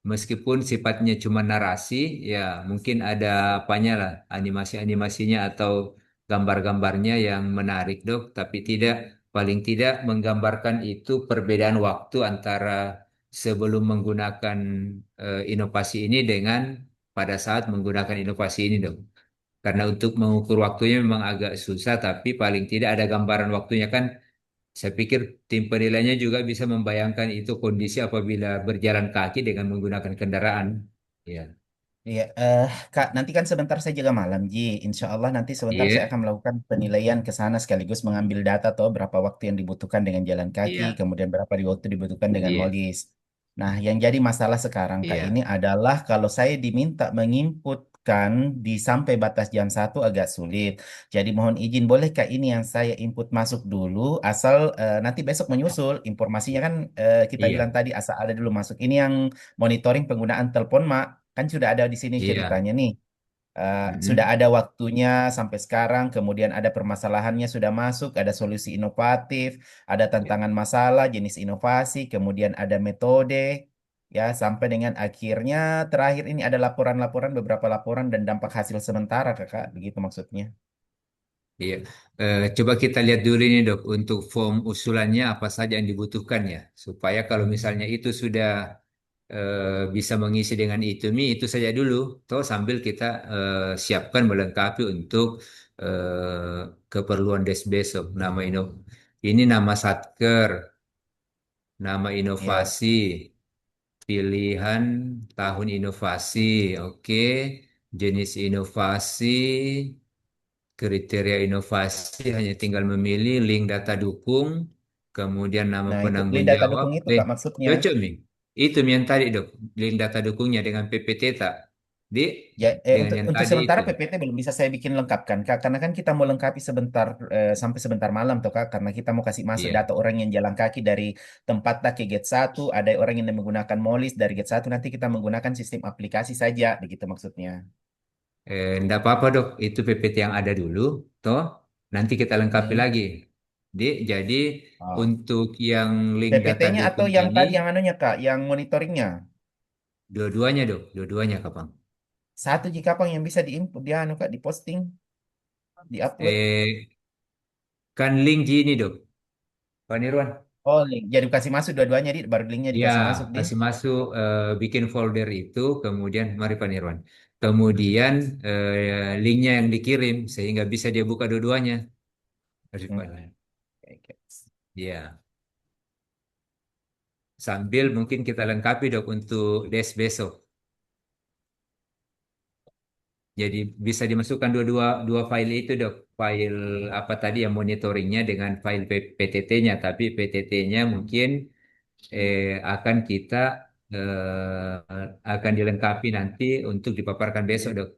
Meskipun sifatnya cuma narasi, ya mungkin ada apanya lah, animasi-animasinya atau gambar-gambarnya yang menarik Dok, tapi tidak paling tidak menggambarkan itu perbedaan waktu antara sebelum menggunakan inovasi ini dengan pada saat menggunakan inovasi ini dong. Karena untuk mengukur waktunya memang agak susah, tapi paling tidak ada gambaran waktunya kan. Saya pikir tim penilainya juga bisa membayangkan itu kondisi apabila berjalan kaki dengan menggunakan kendaraan. Ya, Iya, Kak, nanti kan sebentar saya juga malam, Ji. Insya Allah nanti sebentar saya iya, akan melakukan penilaian ke sana sekaligus mengambil data atau berapa waktu yang dibutuhkan dengan jalan kaki, iya, kemudian berapa di waktu dibutuhkan dengan iya, molis. Nah, yang jadi masalah sekarang, Kak, ini iya, adalah kalau saya diminta menginputkan di sampai batas jam 1 agak sulit. Jadi mohon izin, boleh Kak ini yang saya input masuk dulu, asal nanti besok menyusul. Informasinya kan kita bilang iya, tadi asal ada dulu masuk. Ini yang monitoring penggunaan telepon, Mak. Kan sudah ada di sini iya. ceritanya nih. Sudah Mm-mm. ada waktunya sampai sekarang, kemudian ada permasalahannya sudah masuk, ada solusi inovatif, ada Iya. tantangan masalah, jenis inovasi, kemudian ada metode, ya sampai dengan akhirnya terakhir ini ada laporan-laporan, beberapa laporan dan dampak hasil sementara, Kakak, begitu maksudnya. Iya. Coba kita lihat dulu ini dok, untuk form usulannya apa saja yang dibutuhkan ya, supaya kalau misalnya itu sudah bisa mengisi dengan itu Mi itu saja dulu toh sambil kita siapkan melengkapi untuk keperluan des besok ini nama satker, nama Ya. inovasi, pilihan tahun inovasi, oke, jenis inovasi, kriteria inovasi hanya tinggal memilih link data dukung, kemudian nama Nah, itu penanggung link data jawab. dukung itu, Kak, maksudnya. Cocok nih. Itu yang tadi dok, link data dukungnya dengan PPT tak? Di Ya, dengan untuk yang untuk tadi sementara itu. PPT belum bisa saya bikin lengkap kan, Kak, karena kan kita mau lengkapi sebentar sampai sebentar malam tuh Kak, karena kita mau kasih masuk Iya. data orang yang jalan kaki dari tempat tak ke gate 1, ada orang yang menggunakan Molis dari gate 1 nanti kita menggunakan sistem aplikasi saja, begitu maksudnya. Enggak apa-apa dok, itu PPT yang ada dulu, toh nanti kita lengkapi Hmm. lagi. Jadi Oh. untuk yang link data PPT-nya atau dukung yang ini, tadi yang anunya Kak, yang monitoringnya. dua-duanya dok, dua-duanya kapan? Satu jika apa yang bisa diinput dia anu Kak, diposting, diupload. Eh, kan link gini dok, Pak Nirwan. Oh, link. Jadi kasih masuk dua-duanya di baru linknya Ya, dikasih masuk di. kasih masuk, bikin folder itu, kemudian mari Pak Nirwan. Kemudian linknya yang dikirim sehingga bisa dia buka dua-duanya. Hmm. Daripada. Oke, oke. Ya, sambil mungkin kita lengkapi dok untuk des besok. Jadi bisa dimasukkan dua file itu dok, file apa tadi yang monitoringnya dengan file PTT-nya, tapi PTT-nya mungkin akan kita akan dilengkapi nanti untuk dipaparkan besok dok.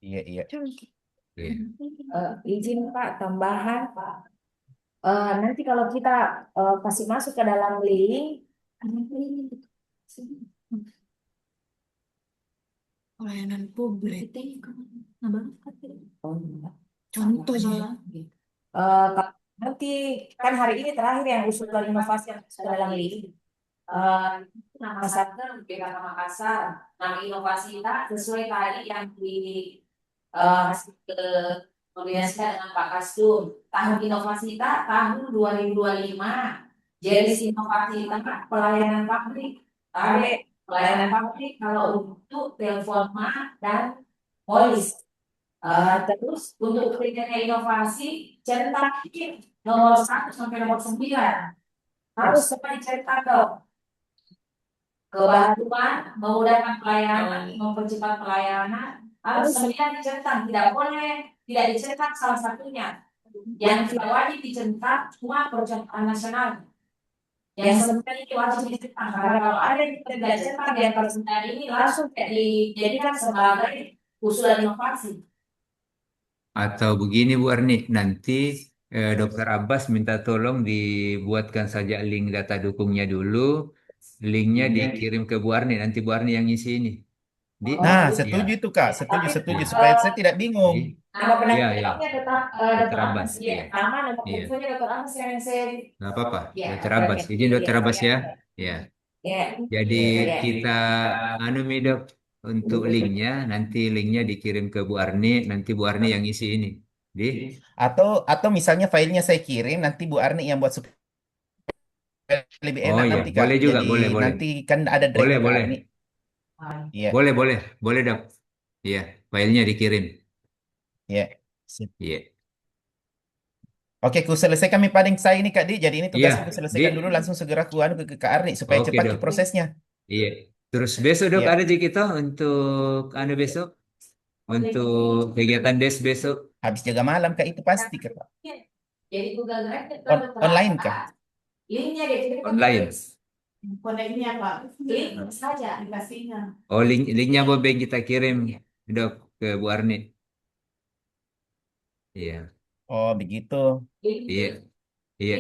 Iya, iya. Iya. Izin Pak, tambahan. Nanti kalau kita kasih masuk ke dalam link, Karena ini gitu. Pelayanan publik. Nah, banget Oh, enggak. contohnya. Kalau nanti kan hari ini terakhir yang usulan inovasi yang masuk ke dalam list. Nama Satker BKK Makassar, nama inovasi kita sesuai tadi yang di hasil koordinasikan dengan Pak Kastum. Tahun inovasi kita tahun 2025. Jadi inovasi kita pelayanan publik. Pelayanan publik kalau untuk Telforma dan Polis. Terus untuk kriteria inovasi cetakin nomor 1 sampai nomor 9 harus semua dicetak dong. Kebantuan, memudahkan pelayanan, mempercepat pelayanan, harus semua dicetak. Tidak boleh tidak dicetak salah satunya. Yang tidak wajib dicetak cuma percontohan nasional. Yang sebenarnya ini wajib dicetak. Karena kalau ada yang tidak dicetak di antara 9 ini langsung dijadikan sebagai usulan inovasi. Atau begini Bu Arni, nanti Dokter Abbas minta tolong dibuatkan saja link data dukungnya dulu, linknya dikirim ke Bu Arni, nanti Bu Arni yang ngisi ini. Di, Nah, ya, setuju itu Kak, setuju, Tapi, setuju ya, supaya saya tidak bingung. di, nama ya, ya, pendampingnya tetap Dokter Dokter Abbas, Abbas ya. iya, Nama nomor iya, teleponnya Dokter Abbas yang saya nggak apa-apa, ya Dokter oke Abbas, oke izin Dokter ya Abbas ya ya, ya. ya Jadi ya. kita anu Mi, Dok, untuk linknya, nanti linknya dikirim ke Bu Arni, nanti Bu Arni yang isi ini. Di, Atau misalnya filenya saya kirim, nanti Bu Arni yang buat supaya lebih oh enak ya, nanti Kak. boleh juga, Jadi boleh, boleh, nanti kan ada boleh, drive-nya Kak boleh. Arni. Iya, Boleh, boleh, boleh dok. Iya, filenya dikirim. iya. Sip. Iya, Oke, ku selesaikan mi paling saya ini Kak Di. Jadi ini tugasku ku iya, selesaikan dulu langsung segera ku anu ke Kak Arni supaya oke cepat dok. Ki prosesnya. Iya. Terus besok dok Iya. ada di kita untuk anu besok, untuk kegiatan des besok Habis jaga malam Kak itu pasti Kak. Jadi Google Drive kita Online Kak. linknya dia online. Koneknya Pak. link saja Aplikasinya. Oh, linknya boleh kita kirim dok ke Bu Arni. Iya, Oh, begitu. iya, iya,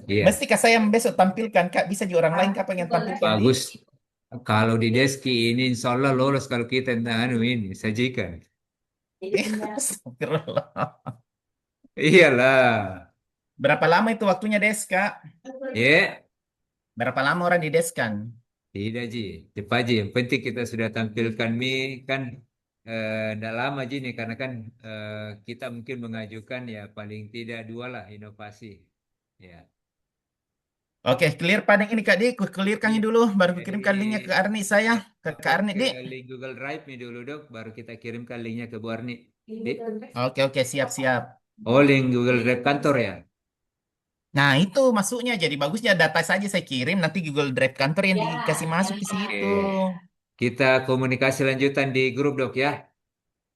iya. Mestikah saya yang besok tampilkan Kak? Bisa di orang lain Kak pengen tampilkan di? Bagus. Kalau di Deski ini insya Allah lolos kalau kita anu ini sajikan. Astagfirullah. Iyalah. Berapa lama itu waktunya Des Kak? Ya, Berapa lama orang di Des kan? tidak Ji, cepat Ji. Yang penting kita sudah tampilkan mie kan tidak lama Ji nih karena kan kita mungkin mengajukan ya paling tidak 2 lah inovasi. Ya. Oke, clear paling ini Kak Di. Ku clearkan Iya. dulu, baru ku Jadi kirimkan linknya ke Arni saya. Ke Kak upload Arni ke Di. link Google Drive nih dulu dok, baru kita kirimkan linknya ke Bu Arni. Di. Oke, oke, siap-siap. Oh link Google Drive kantor ya. Nah, itu masuknya. Jadi bagusnya data saja saya kirim, nanti Google Drive kantor yang dikasih masuk ke Oke. situ. Kita komunikasi lanjutan di grup dok ya.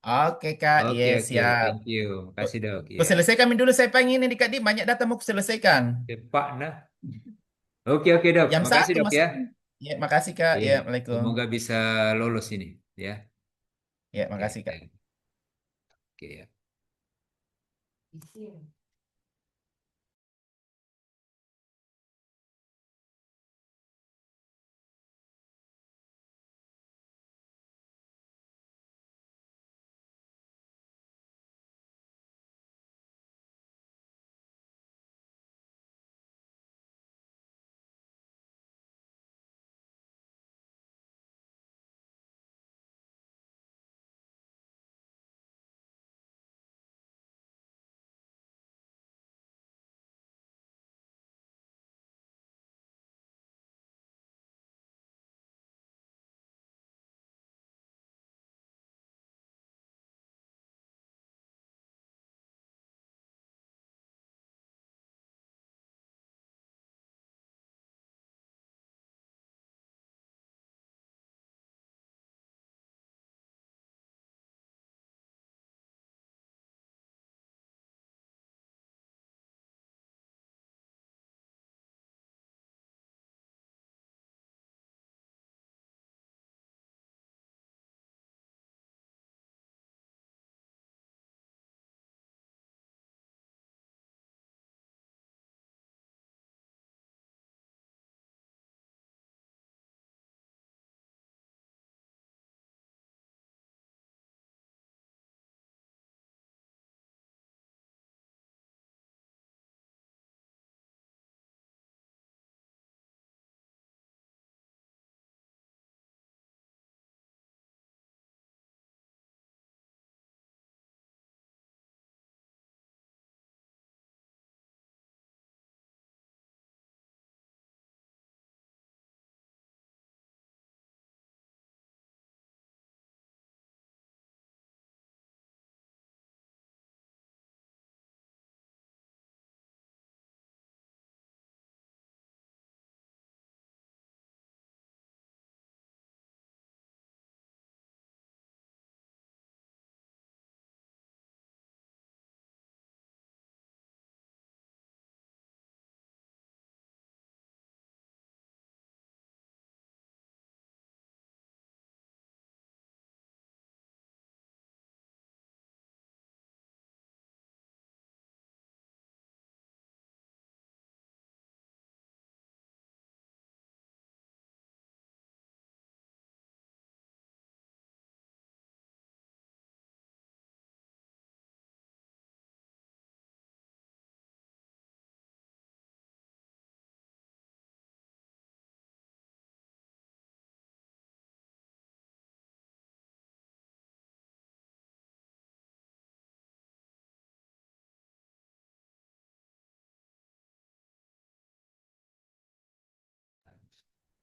Oke, Kak. Iya, Oke oke, siap. thank you. Kasih dok. Ku Ya. selesaikan dulu saya pengen ini, Kak Di. Banyak data mau ku selesaikan. Cepat nah. Oke oke dok, Jam makasih satu dok ya. masuknya. Ya, makasih, Kak. Iya, Ya, Waalaikumsalam. semoga bisa lolos ini ya. Ya, Oke, makasih, Kak. oke ya.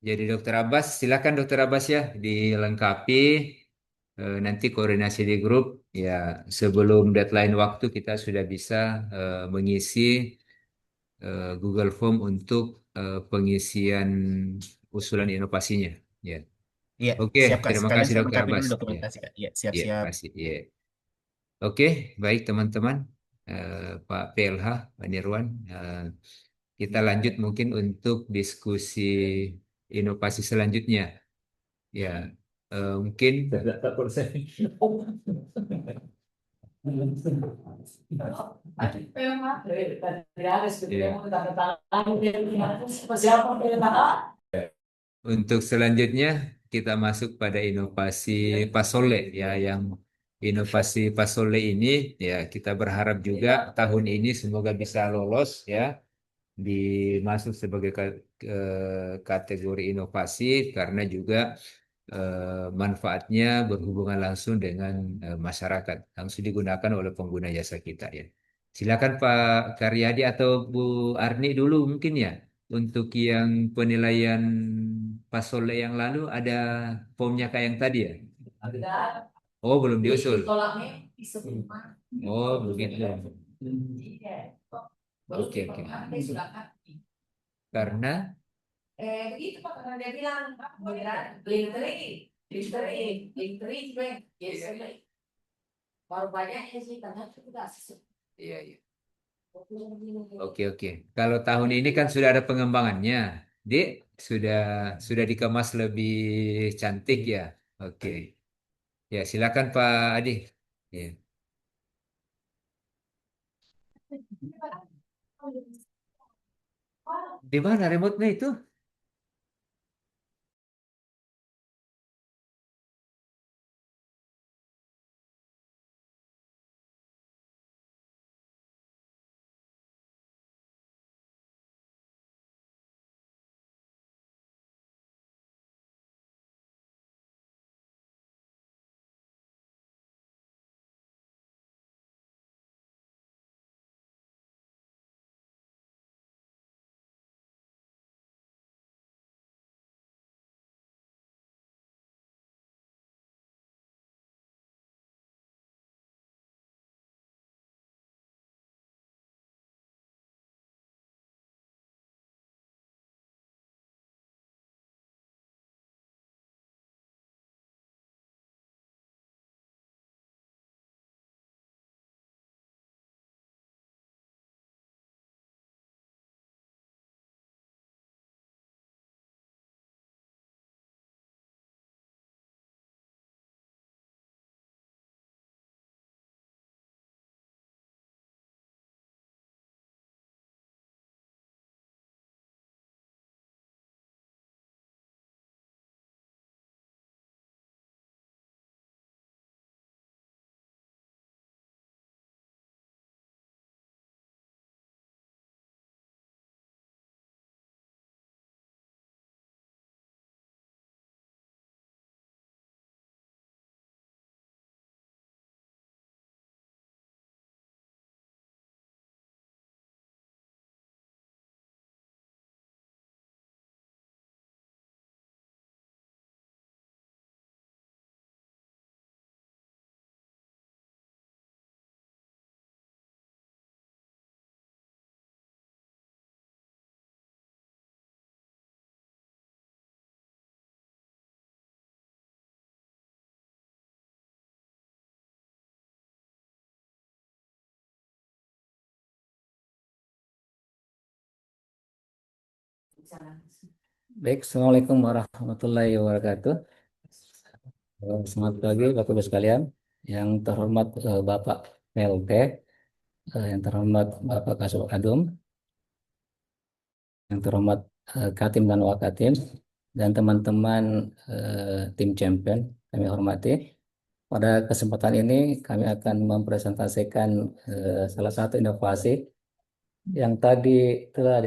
Jadi Dokter Abbas, silakan Dokter Abbas ya dilengkapi. Nanti koordinasi di grup ya sebelum deadline waktu kita sudah bisa mengisi Google Form untuk pengisian usulan inovasinya. Ya, Iya, oke, siap Kak. terima Sekalian kasih saya Dokter lengkapi Abbas. dulu Ya, dokumentasi Kak. Iya, ya, siap-siap. kasih. Ya. Oke, baik teman-teman, Pak PLH, Pak Nirwan, kita lanjut mungkin untuk diskusi inovasi selanjutnya. Ya, mungkin. Untuk selanjutnya kita masuk pada inovasi Pasole ya, yang inovasi Pasole ini ya kita berharap juga tahun ini semoga bisa lolos ya, dimasuk sebagai kategori inovasi karena juga manfaatnya berhubungan langsung dengan masyarakat, langsung digunakan oleh pengguna jasa kita ya. Silakan Pak Karyadi atau Bu Arni dulu mungkin ya. Untuk yang penilaian Pasole yang lalu ada formnya kayak yang tadi ya? Oh, belum diusul. Oh, begitu. Oke, oke. Karena Begitu Pak, karena dia bilang, Pak, beneran, link three, yes, baru banyaknya sih, karena itu udah iya, iya. Oke, oke. Kalau tahun ini kan sudah ada pengembangannya. Dek, sudah sudah dikemas lebih cantik ya. Oke. Ya, silakan Pak Adi. Ya. Di mana remote-nya itu? Baik, Assalamualaikum warahmatullahi wabarakatuh. Selamat pagi, Bapak Ibu sekalian. Yang terhormat Bapak PLT, yang terhormat Bapak Kasub Adum, yang terhormat Katim dan Wakatim, dan teman-teman tim champion, kami hormati. Pada kesempatan ini kami akan mempresentasikan salah satu inovasi yang tadi telah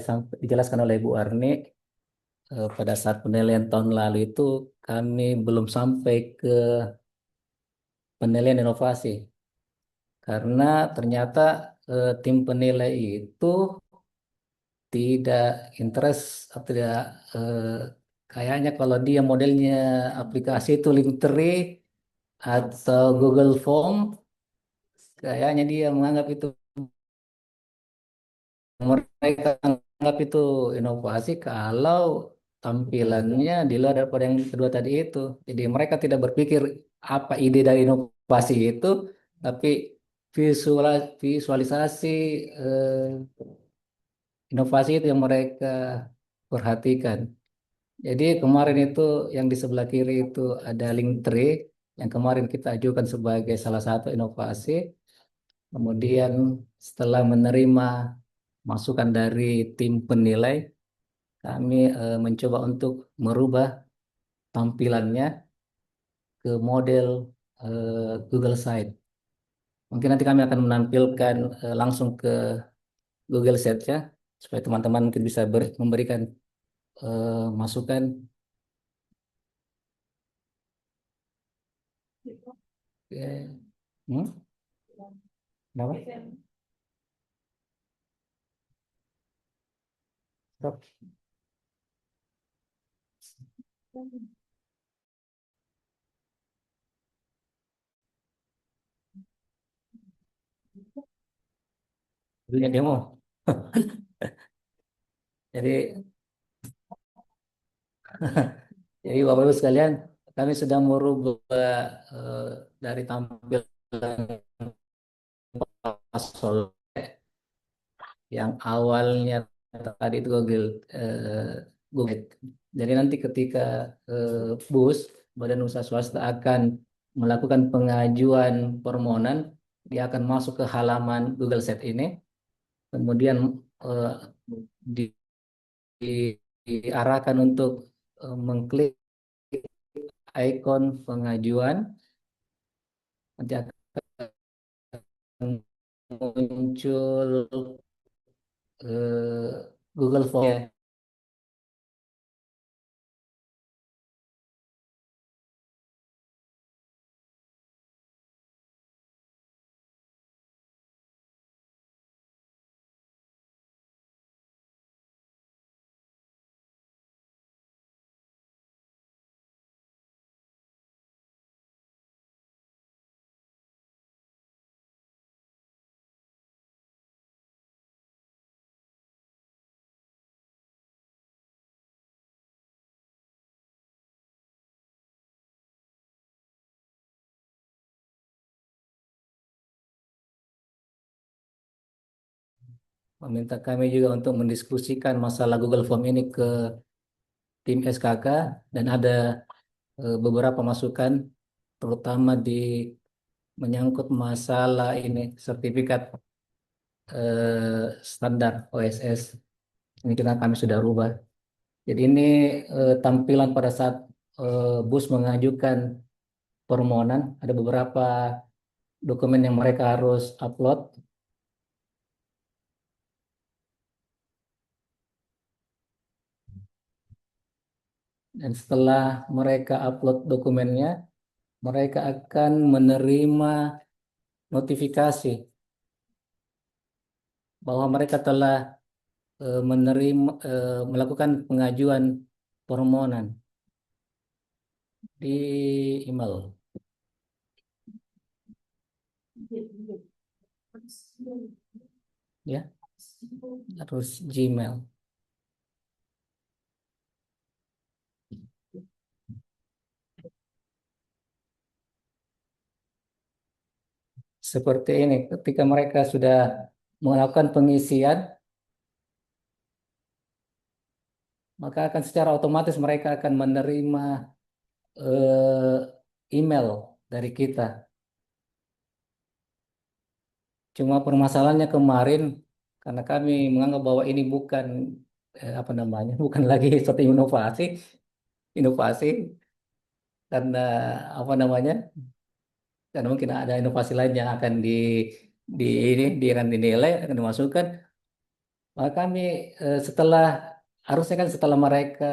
dijelaskan oleh Bu Arni. Pada saat penilaian tahun lalu itu kami belum sampai ke penilaian inovasi karena ternyata tim penilai itu tidak interest atau tidak kayaknya kalau dia modelnya aplikasi itu Linktree atau Google Form, kayaknya dia menganggap itu mereka anggap itu inovasi kalau tampilannya di luar daripada yang kedua tadi itu. Jadi mereka tidak berpikir apa ide dari inovasi itu, tapi visualisasi inovasi itu yang mereka perhatikan. Jadi kemarin itu yang di sebelah kiri itu ada Linktree yang kemarin kita ajukan sebagai salah satu inovasi. Kemudian setelah menerima masukan dari tim penilai, kami mencoba untuk merubah tampilannya ke model Google Site. Mungkin nanti kami akan menampilkan langsung ke Google Site ya, supaya teman-teman mungkin bisa memberikan masukan. Oke. Hmm? Kenapa? Stop. Dulunya demo. Jadi, jadi Bapak Ibu sekalian, kami sedang merubah eh, dari tampilan Sol yang awalnya tadi itu Google. Jadi nanti ketika BUS, Badan Usaha Swasta akan melakukan pengajuan permohonan, dia akan masuk ke halaman Google Set ini, kemudian eh, di- diarahkan untuk mengklik ikon pengajuan, nanti akan muncul Google Form. Meminta kami juga untuk mendiskusikan masalah Google Form ini ke tim SKK dan ada beberapa masukan terutama di menyangkut masalah ini sertifikat standar OSS. Ini kita kami sudah rubah. Jadi ini tampilan pada saat BUS mengajukan permohonan, ada beberapa dokumen yang mereka harus upload. Dan setelah mereka upload dokumennya, mereka akan menerima notifikasi bahwa mereka telah melakukan pengajuan permohonan di email ya, harus Gmail. Seperti ini, ketika mereka sudah melakukan pengisian, maka akan secara otomatis mereka akan menerima eh, email dari kita. Cuma permasalahannya kemarin, karena kami menganggap bahwa ini bukan apa namanya, bukan lagi suatu inovasi, inovasi karena apa namanya, karena mungkin ada inovasi lain yang akan di ini akan dinilai, akan dimasukkan. Maka kami setelah harusnya kan setelah mereka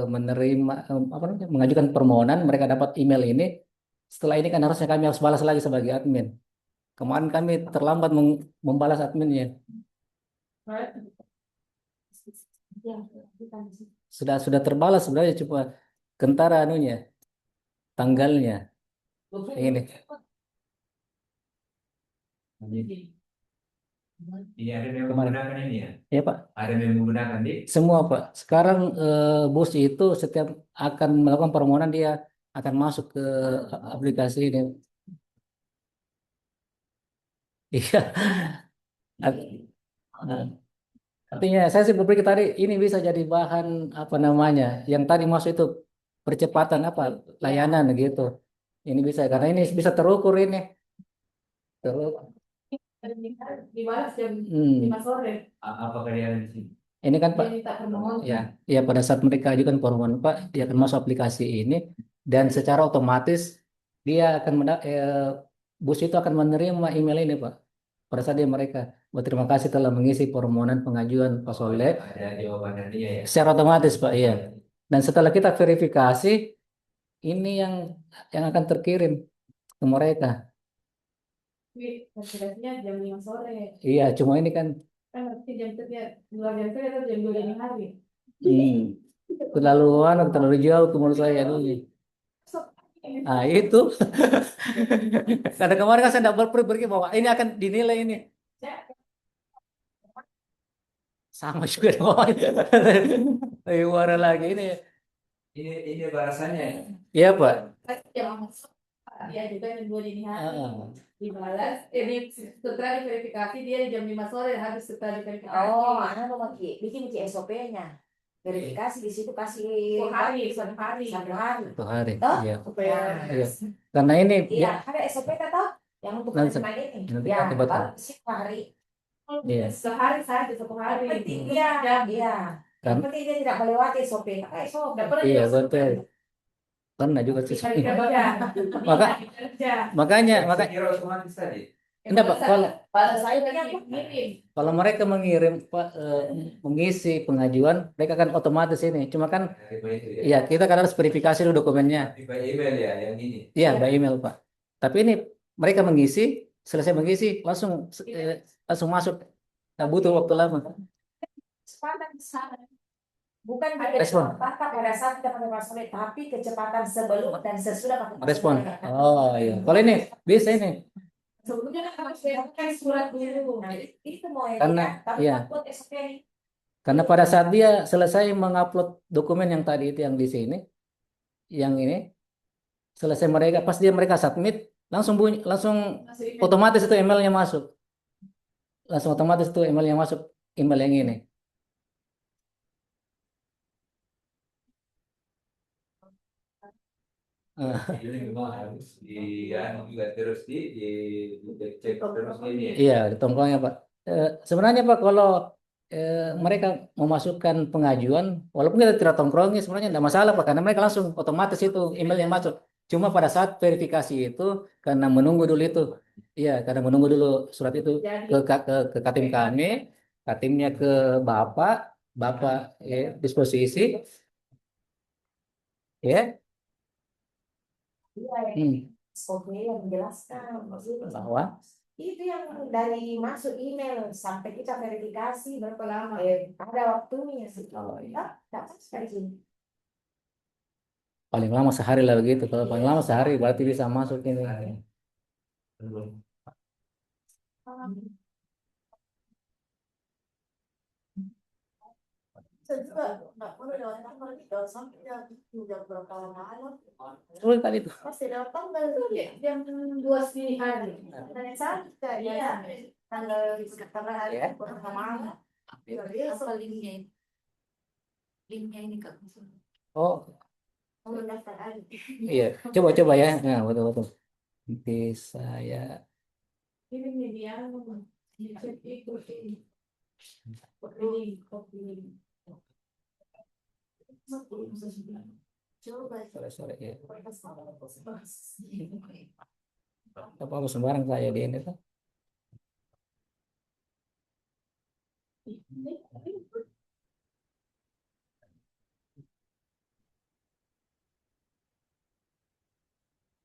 menerima apa namanya, mengajukan permohonan, mereka dapat email ini. Setelah ini kan harusnya kami harus balas lagi sebagai admin. Kemarin kami terlambat membalas adminnya. sudah terbalas sebenarnya, cuma kentara anunya, tanggalnya. Ini. Iya, ada yang Kemarin. menggunakan ini ya. Ya Pak, Ada yang menggunakan di. semua Pak. Sekarang bus itu setiap akan melakukan permohonan dia akan masuk ke aplikasi ini. Iya. Artinya saya sih berpikir tadi ini bisa jadi bahan apa namanya, yang tadi masuk itu percepatan apa layanan gitu. Ini bisa karena ini bisa terukur ini. Terukur. Dibalas jam Hmm. 5 sore. Apakah dia ada di sini? Ini kan Pak, Dia minta permohonan. ya, ya pada saat mereka ajukan permohonan Pak, dia akan masuk aplikasi ini dan secara otomatis dia akan bus itu akan menerima email ini Pak. Pada saat dia mereka, terima kasih telah mengisi permohonan pengajuan Pak Soleh Ada jawaban dari dia ya. secara otomatis Pak, iya. Dan setelah kita verifikasi, ini yang akan terkirim ke mereka. Hasilnya jam 5 sore. Iya, cuma ini kan Kan nanti jam kerja 2 jam kerja atau jam 2 dini hari. terlalu jauh menurut saya dulu. Nah, itu. Karena kemarin kan saya tidak berpikir bahwa ini akan dinilai ini. Sama juga dong. Lebih warna lagi ini. Ini balasannya. Iya, Pak. Dia juga jam 2 dini hari. Ah. Dibalas, ini setelah diverifikasi dia jam 5 sore habis setelah diverifikasi. Oh, anak mau bikin SOP-nya. Verifikasi di situ kasih Satu hari, satu hari. satu hari. Satu hari. Toh? Iya. Supaya Iya. Karena ini Iya, ada SOP toh yang untuk Nanti- penerima ini. nanti Ya, aku betul. baru satu hari. Iya. sehari saja, satu Yang hari. penting dia, iya. Yang Kan- penting dia tidak melewati SOP. Pakai SOP. Iya, betul. Karena juga sih. Bisa dikerja. Maka- Bisa dikerja. Makanya Saya kira otomatis tadi. enggak Pak, Pada saya Ngirim. kalau mereka mengirim Pak mengisi pengajuan, mereka akan otomatis ini. Cuma kan Terima itu ya. ya kita kan harus verifikasi dulu dokumennya. Di by email ya yang ini. Iya, by email Pak. Tapi ini mereka mengisi, selesai mengisi langsung masuk. Nah, butuh waktu lama. kecepatan besar. Bukan Respon. kecepatan pada saat kita menerima SOP, tapi kecepatan sebelum dan sesudah pakai Respon. Oh iya. Kalau ini bisa ini. Sebelumnya kan harus kirimkan surat dulu. Nah, itu mau ya, Karena- tapi iya. buat SOP ini. Karena pada saat dia selesai mengupload dokumen yang tadi itu yang di sini, yang ini selesai mereka submit langsung otomatis itu emailnya masuk. Langsung otomatis itu emailnya masuk, email yang ini. Ini memang harus juga terus dicek terus ini ya. Iya, di tongkrongnya Pak. Sebenarnya Pak kalau mereka memasukkan pengajuan, walaupun kita tidak tongkrongi sebenarnya tidak masalah Pak, karena mereka langsung otomatis itu email yang masuk. Cuma pada saat verifikasi itu karena menunggu dulu itu, iya karena menunggu dulu surat itu ke Katim kami, Katimnya ke Bapak disposisi, ya. Iya, SOP yang menjelaskan Bahwa itu yang dari masuk email sampai kita verifikasi Berapa lama? ada waktunya sih. Oh, iya. Tak sekali sini. paling lama sehari lah begitu. Kalau paling lama sehari berarti bisa masuk ini. Saya juga nggak boleh datang lagi kalau sampai jam berapa malam. Sulit tadi tuh. Pasti datang dari jam 2 dini hari. Dan saya Iya. tanggal hari Ya. pertama. Apa linknya? Linknya ini Kak. Oh Kalau daftar hari. iya, coba ya. Nah, betul. Nanti saya Ini media itu kopi. Coba. sore ya. Apa sembarang saya di ini tuh.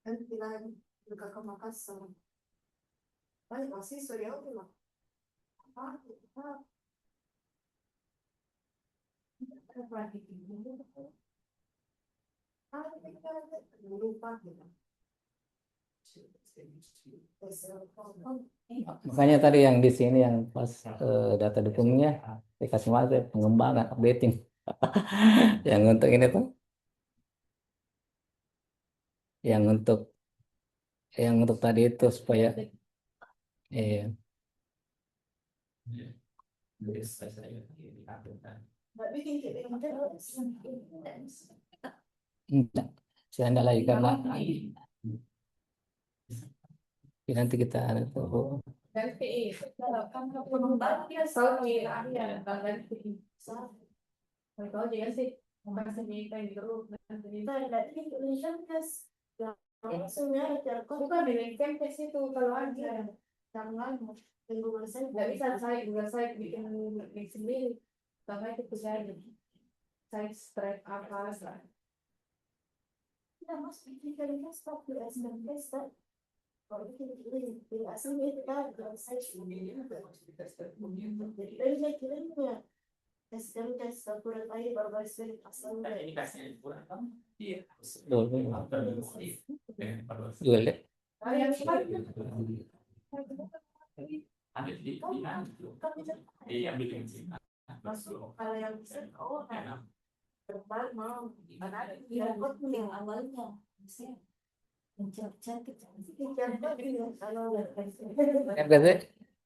Kan bilang juga ke Makassar. Banyak mahasiswa ya udah. lupa gitu. Makanya tadi yang di sini yang pas data dukungnya dikasih masuk pengembangan updating. Yang untuk ini tuh, yang untuk tadi itu supaya iya. Mbak bikin kayak Enggak, saya enggak lagi karena nanti kita ada tuh. pengembang dia selalu ya kalau aja sih bahasa kita yang terus dari Indonesia guys langsungnya bukan di campus itu kalau ada jangan yang Google saya nggak bisa Google saya bikin sendiri karena itu saya straight apa kita masuk di campus tapi SMK kalau itu tidak aslinya kita nggak bisa jadi saya kira SMK kurang air berbasis asal Boleh. masuk kalau yang bisa terbang mau karena dia yang awalnya mencari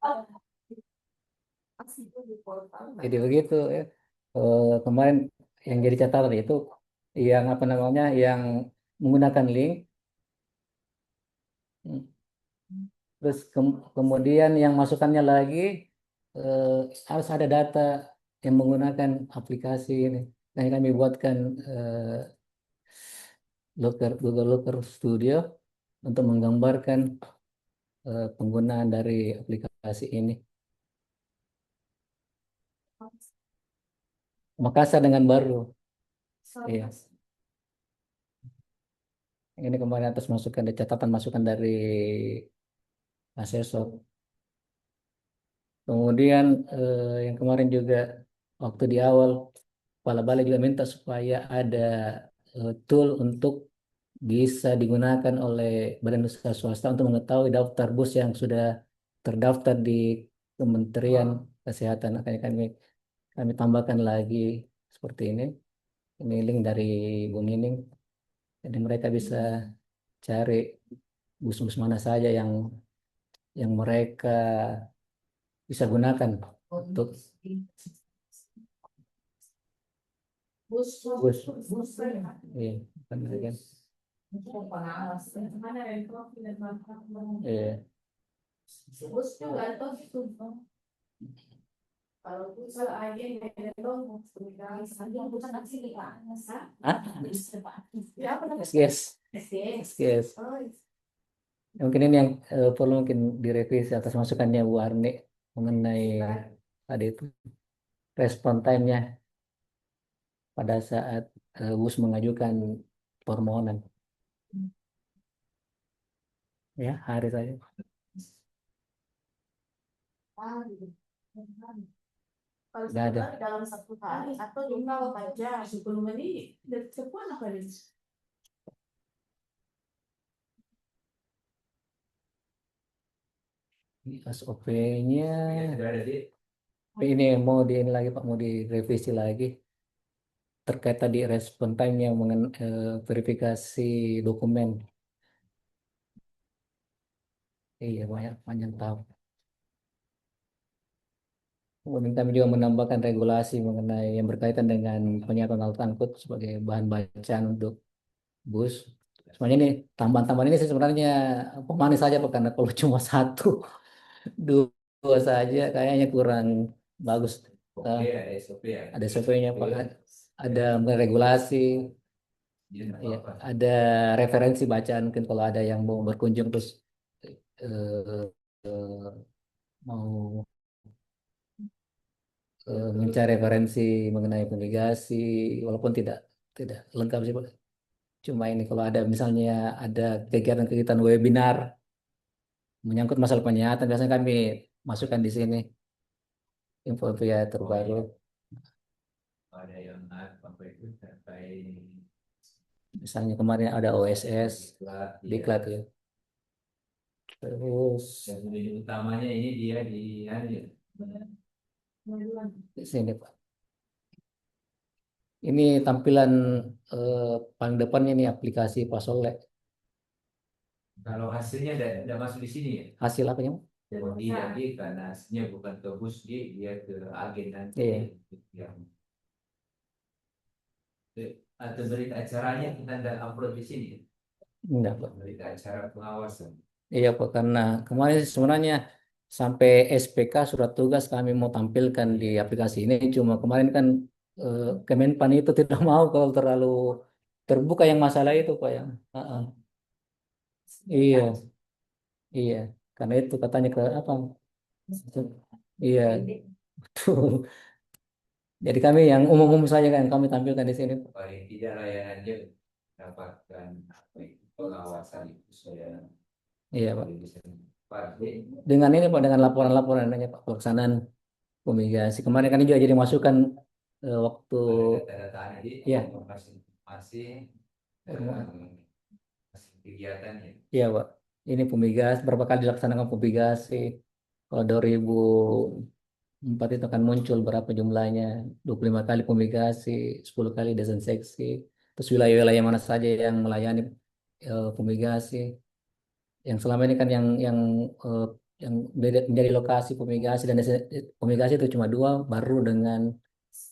kalau Jadi begitu ya. Kemarin yang jadi catatan itu yang apa namanya yang menggunakan link. Terus kemudian yang masukannya lagi harus ada data yang menggunakan aplikasi ini. Nah, kami buatkan Google Looker Studio untuk menggambarkan penggunaan dari aplikasi ini. Makassar dengan baru. Iya. Ini kemarin atas masukan catatan masukan dari asesor. Kemudian yang kemarin juga waktu di awal Kepala Balai juga minta supaya ada tool untuk bisa digunakan oleh badan usaha swasta untuk mengetahui daftar bus yang sudah terdaftar di Kementerian Kesehatan. Makanya kami tambahkan lagi seperti ini. Ini link dari Bu Nining. Jadi mereka bisa cari bus-bus mana saja yang mereka bisa gunakan untuk bus iya, benar kan? mana yang Iya. bus juga atau itu kalau bisa aja yang dong bukan aksi Hah? ya apa Yes. Yes. oh Mungkin ini yang perlu mungkin direvisi atas masukannya Bu Arni mengenai tadi itu respon time-nya pada saat bus mengajukan permohonan. Ya, hari saja. kalau Nggak ada. dalam 1 hari atau 24 jam 10 menit dari sebuah apa ini SOP-nya ini mau di ini lagi Pak, mau direvisi lagi terkait tadi respon time-nya verifikasi dokumen. Iya, banyak panjang tahun. Kemudian kami juga menambahkan regulasi mengenai yang berkaitan dengan penyiapan alat angkut sebagai bahan bacaan untuk bus. Sebenarnya ini tambahan-tambahan ini sih sebenarnya pemanis saja Pak, karena kalau cuma satu, dua saja kayaknya kurang bagus. Ada SOP-nya Pak, ada regulasi, ya, ada referensi bacaan mungkin kalau ada yang mau berkunjung terus eh, eh, mau mencari referensi mengenai navigasi, walaupun tidak tidak lengkap sih Pak. Cuma ini kalau ada misalnya ada kegiatan-kegiatan webinar menyangkut masalah penyiaran, biasanya kami masukkan di sini info-info ya terbaru. ada yang apa itu terkait Misalnya kemarin ada OSS, diklat, ya. diklat ya. Terus Dan ini utamanya ini dia di anu ya, di sini Pak. Ini tampilan paling depannya ini aplikasi Pasolek. kalau hasilnya ada masuk di sini ya. Hasil apanya? Pak? Tidak, dia karena hasilnya bukan ke bus, dia ke agen nanti Iya. yang atau berita acaranya kita tidak upload di sini. Enggak, Pak. Berita acara pengawasan. Iya Pak, karena kemarin sebenarnya sampai SPK surat tugas kami mau tampilkan di aplikasi ini, cuma kemarin kan Kemenpan itu tidak mau kalau terlalu terbuka yang masalah itu Pak yang. Iya, iya, karena itu katanya ke apa? Iya, betul. Jadi kami yang umum-umum saja kan kami tampilkan di sini. Paling tidak layanannya dapatkan apa itu, pengawasan itu saya Iya Pak. bisa pakai. Dengan ini Pak, dengan laporan-laporan adanya Pak pelaksanaan fumigasi. Kemarin kan juga jadi masukan waktu Data-data ini Iya. masih kegiatannya. Iya, Pak. Ini fumigasi berapa kali dilaksanakan fumigasi? Kalau 2004 itu akan muncul berapa jumlahnya? 25 kali fumigasi, 10 kali desinfeksi. Terus wilayah-wilayah mana saja yang melayani fumigasi? Yang selama ini kan eh, yang menjadi lokasi fumigasi dan fumigasi itu cuma dua, baru dengan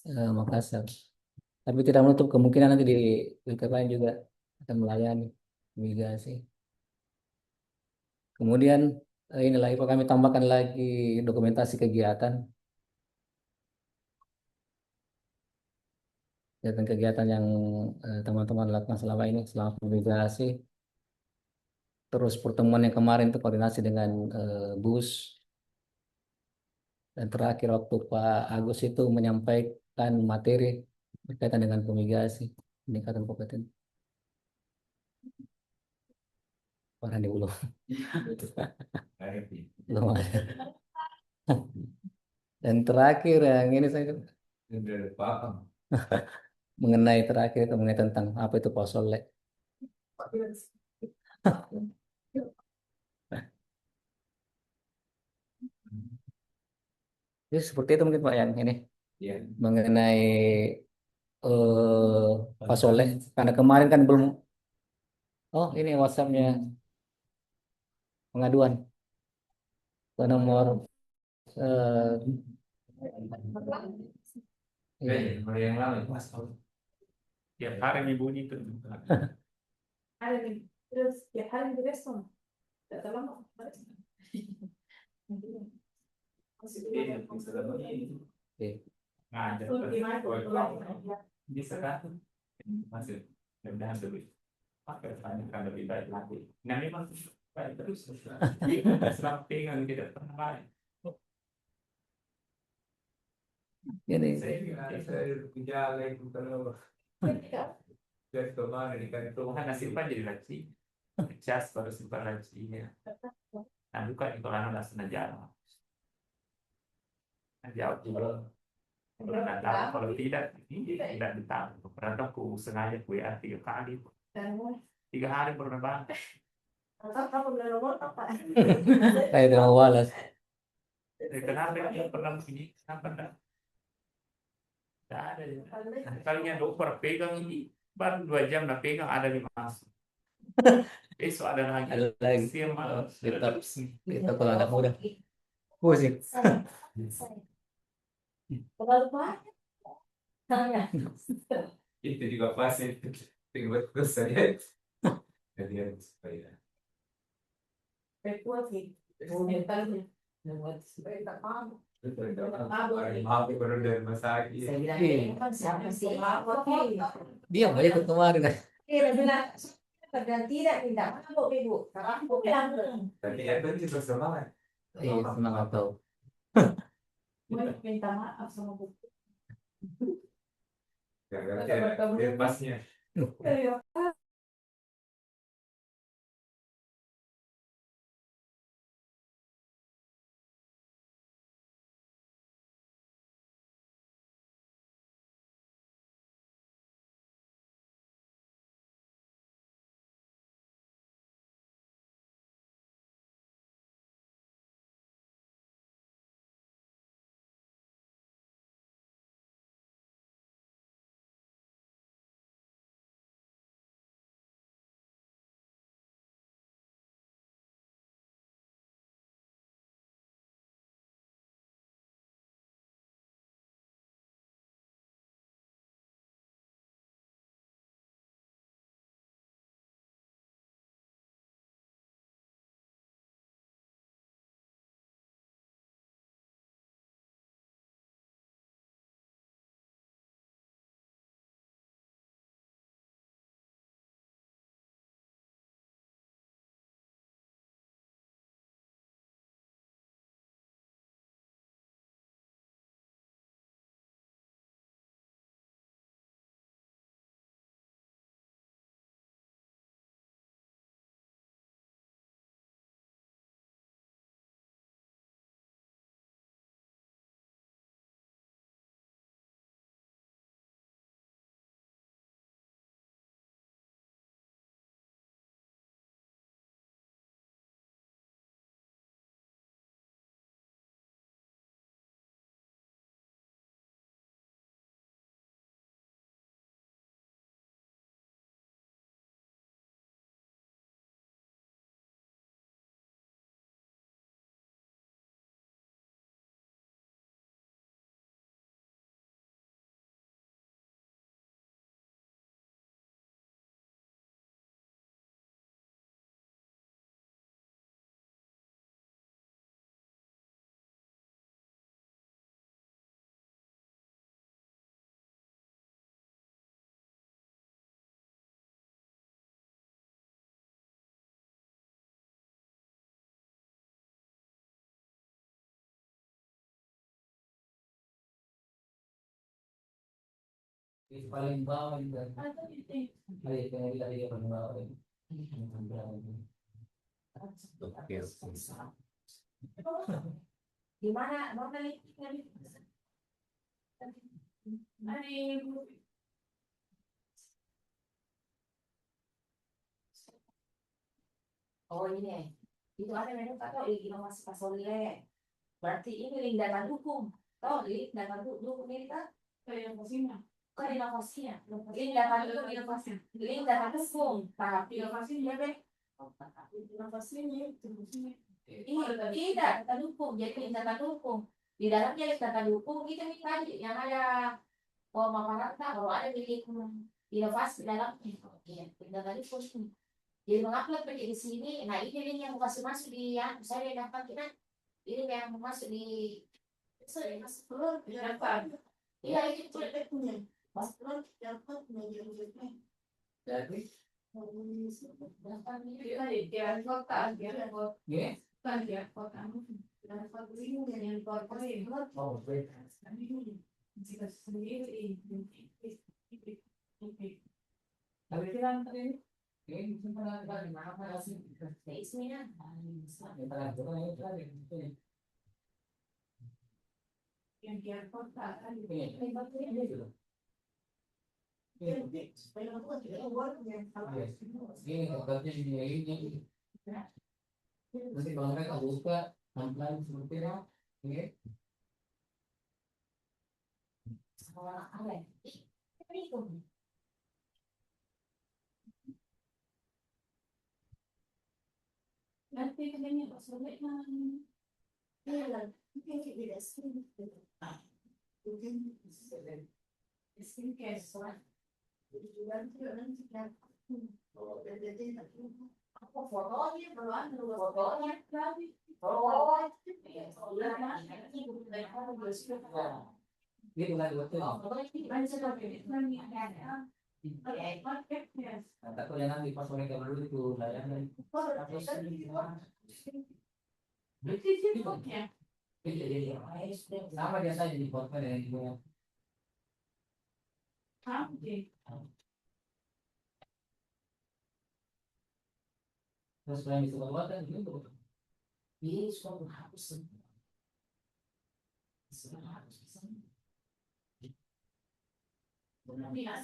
Makassar. Tapi tidak menutup kemungkinan nanti di wilayah lain juga akan melayani fumigasi. Kemudian ini lagi Pak, kami tambahkan lagi dokumentasi kegiatan, kegiatan-kegiatan yang teman-teman lakukan selama ini, selama fumigasi. Terus pertemuan yang kemarin itu koordinasi dengan BUS. Dan terakhir waktu Pak Agus itu menyampaikan materi berkaitan dengan fumigasi, peningkatan kompetensi. Orang di belum, belum ada. Dan terakhir yang ini saya Sudah paham. mengenai terakhir itu mengenai tentang apa itu posolek. Jadi seperti itu mungkin Pak yang ini Ya. mengenai posolek. Karena kemarin kan belum. Oh ini WhatsApp-nya pengaduan ke nomor eh, iya. Nomor yang lama itu Mas. Tiap hari nih bunyi tuh. Ada nih, terus ya hari di restoran. Tidak terlalu. Masih Iya, belum. bisa dapat ini. Iya. Ada. Gimana? Bisa kan? Masih. Mudah-mudahan lebih. Pakai kan lebih baik lagi. Nah memang baik terus. Selama pegang tidak pernah baik. Ini Saya menjaga itu kalau dari kemarin di kantor. Tuhan nasibnya jadi laci. Cas baru simpan lacinya. Nah bukan itu kan udah sengaja. Jawab juga. Pernah tahu kalau tidak ini tidak ditahu. Pernah tahu aku sengaja WA 3 kali. 3 hari pernah banget. Apa benar nomor apa? kayak tidak walas. Kenapa dia pernah begini? Kenapa enggak? Tidak ada ya. Kalinya dokter pegang ini baru 2 jam dah pegang ada di masuk. Besok ada lagi. Ada lagi. Siang malam. Kita kalau anak muda pusing. Terlalu banyak. Tanya. Itu juga pasti tinggal terus saya. Jadi supaya Kuat sih. Mentalnya. Supaya tak paham. maaf baru dari rumah sakit. Saya bilang, Iya. kan siapa sih? Diam aja ikut kemarin kan. Dia bilang, dan tidak mabuk ibu. Karena aku bilang, Tapi ya kan kita semangat. Iya, senang atau. Minta maaf sama buku. Gara-gara dia pasnya. Iya. paling bawah juga. Atau itu Dari paling bawah. Oke, oke. Di mana linknya? Oh ini, itu ada memang tak tahu inovasi Pasolile. Berarti ini link data dukung. Tahu link data dukung ini kan? kayak mesinnya. Bukan inovasinya. Link data dukung inovasi. Link data dukung. Tapi Inovasinya deh. oh, Inovasinya itu mesinnya. tidak data dukung. Jadi link data dukung. Di dalamnya link data dukung itu nih tadi yang ada pemaparan kalau ada milik inovasi di dalamnya. Iya, link data dukung ini. Jadi mengupload di sini, nah ini link yang masuk di yang saya dapat kita ini yang masuk di Saya masuk keluar dapat. iya itu Punya. Masuk keluar dapat media-media. Jadi, dapat Dia dia kota, dia kota. gini. Kan dia kota. Dapat link yang korporat. Oh, baik. Jika sendiri Tapi kan tadi ini pernah di mana sih? isinya yang dia kota kan supaya aku tidak keluar yang salah. Ini obatnya ini. Nanti kalau mereka buka tampilan seperti ini. sama apa ya? Itu Nanti katanya pas sebenarnya iya mungkin tidak sih mungkin skincare soal tujuan itu nanti kan jadi apa fotonya keluar fotonya lagi oh Gitu kan betul. Takut yang nanti pas mereka dulu itu layanan sama biasanya di portal yang itu. Terus yang itu kan itu. ini sudah menghapus semua harus bisa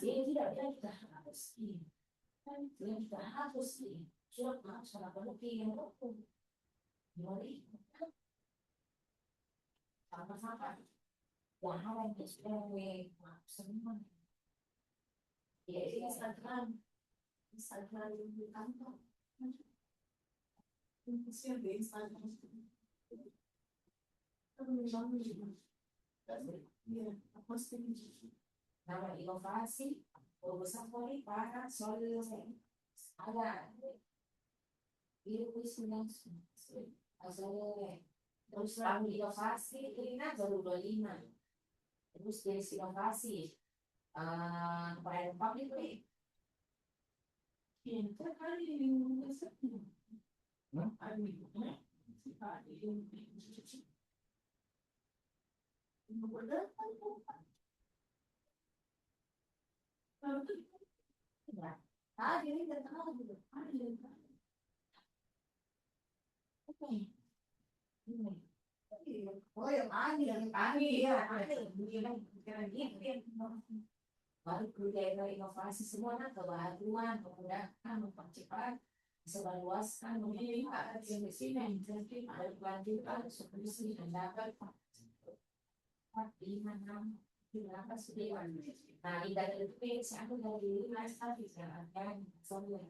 ini tidak kita hapus ini yang kita hapus ini sudah harus melakukan yang hukum mari sama-sama jangan yang sudah menghapus semua ya ini Instagram di kantor Funciona bem, sabe? nama inovasi urusan polri para soal ada itu isinya asal terus tahun inovasi ini kan baru 25 terus dari inovasi pelayanan publik nih ini dan oh yang ya baru budaya inovasi semua kan kebaruan kemudahan mempercepat sebarluaskan memiliki yang di sini jadi ada kelanjutan seperti pendapat di mana berapa sediaan nah dari itu saya dari lima tadi saya akan soalnya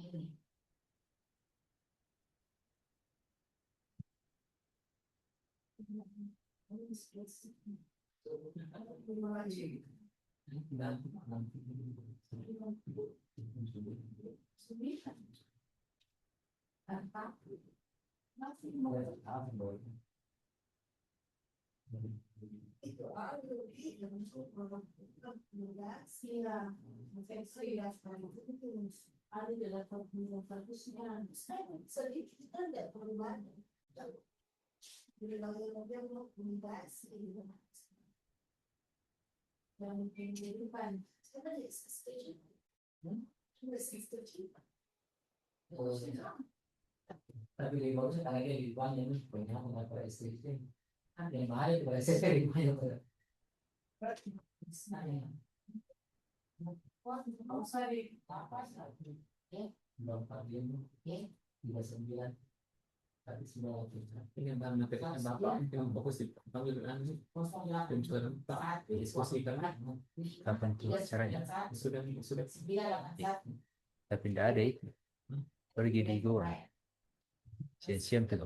ini ada dalam bagusnya sedikit tidak perubahan jadi kalau dia mau komunikasi yang kehidupan. Sebenarnya setuju. Setuju. Tapi di bawah saya lagi di bawah ini punya apa istri ada yang mahal itu saya di bawah Kalau saya di apa ya, berapa dia ya, 39 tapi semua ini yang baru nanti kan bapak yang fokus di panggil ini dan juga tak diskusi kan Kapan tuh acaranya? sudah Tapi tidak ada itu. Pergi di gua. Siang-siang tuh.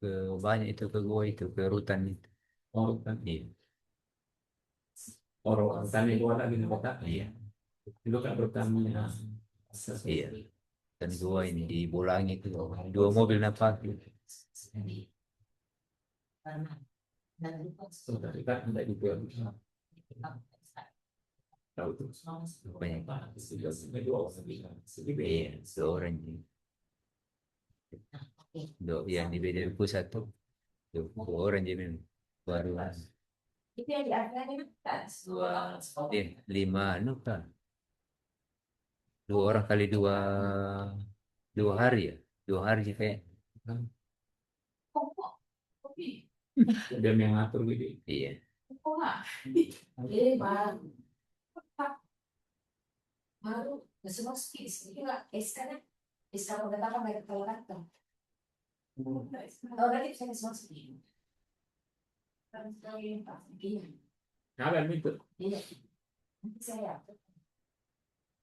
Ke banyak itu ke gua itu ke rutan itu. oh kan Iya. orang tani dua lagi di kota Iya. dulu kan pertamanya Iya. Dan gua ini di Bolangi itu 2 mobil nampak. sudah dekat tidak dibuat tahu tuh Banyak. dua Iya, 2 orang ini. Yang di BDM pusat tuh 2 orang jadi baru itu yang diajarkan kan dua 5 anu kan 2 orang kali 2 hari ya 2 hari sih kayak kopi dia yang ngatur gitu iya kok ini baru semua skis ini nggak sekarang sekarang udah apa mereka kalau kata oh berarti bisa semua skis kan sekali iya ada itu iya nanti saya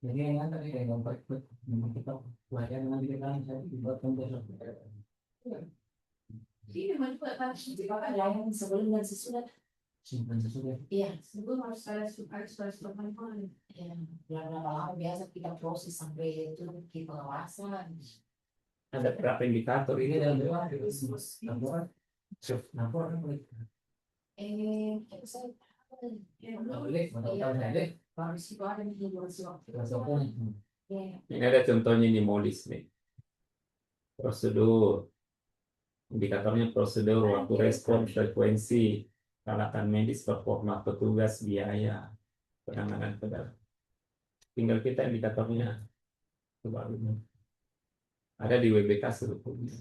jadi yang tadi yang ngomong kita belajar nanti kita saya buat untuk ini memang juga kan dipakai layanan sebelum dan sesudah simpan sesudah iya sebelum harus ada teman-teman ya lama-lama biasa kita proses sampai itu kita pengawasan ada berapa indikator ini dalam dewan lapor lapor kita saya boleh boleh harus itu ada di luar ya ini ada contohnya di modis nih prosedur indikatornya prosedur waktu respon frekuensi peralatan medis performa petugas biaya penanganan pedal tinggal kita indikatornya coba ada di WBK sebetulnya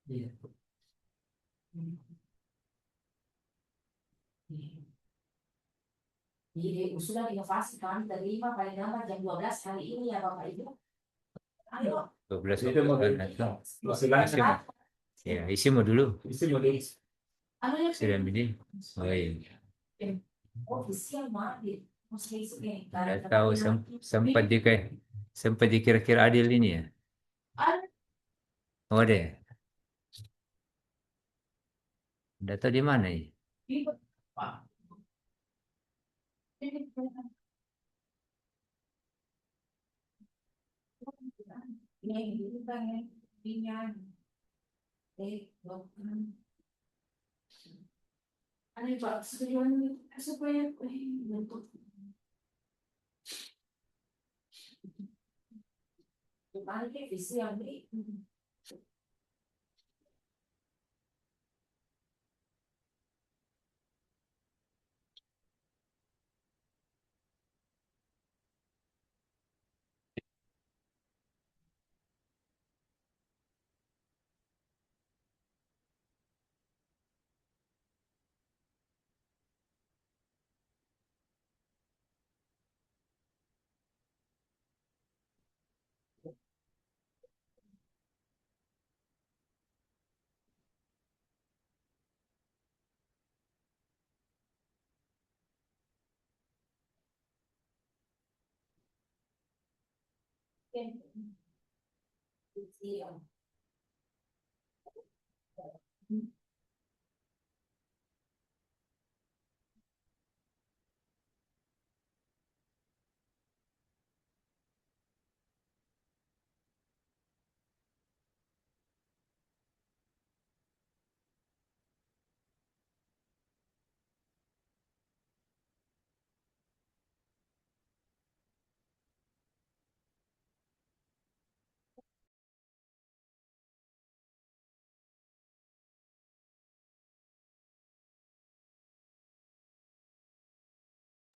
iya Jadi usulan inovasi kami terima paling lambat jam 12 hari ini ya Bapak Ibu. Ayo. 12 itu mau usulan ya isi mau dulu isi modul Anunya sudah ini oh iya ofisial mah mesti ini. nggak tahu sempat dikira-kira adil ini ya oh deh nggak tahu di mana ya Ini kan ya, aneh Pak, supaya bentuk balik visi yang baik. Visi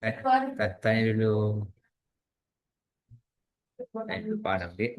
Eh, tanya dulu. Tanya dulu Pak Anam, Dik.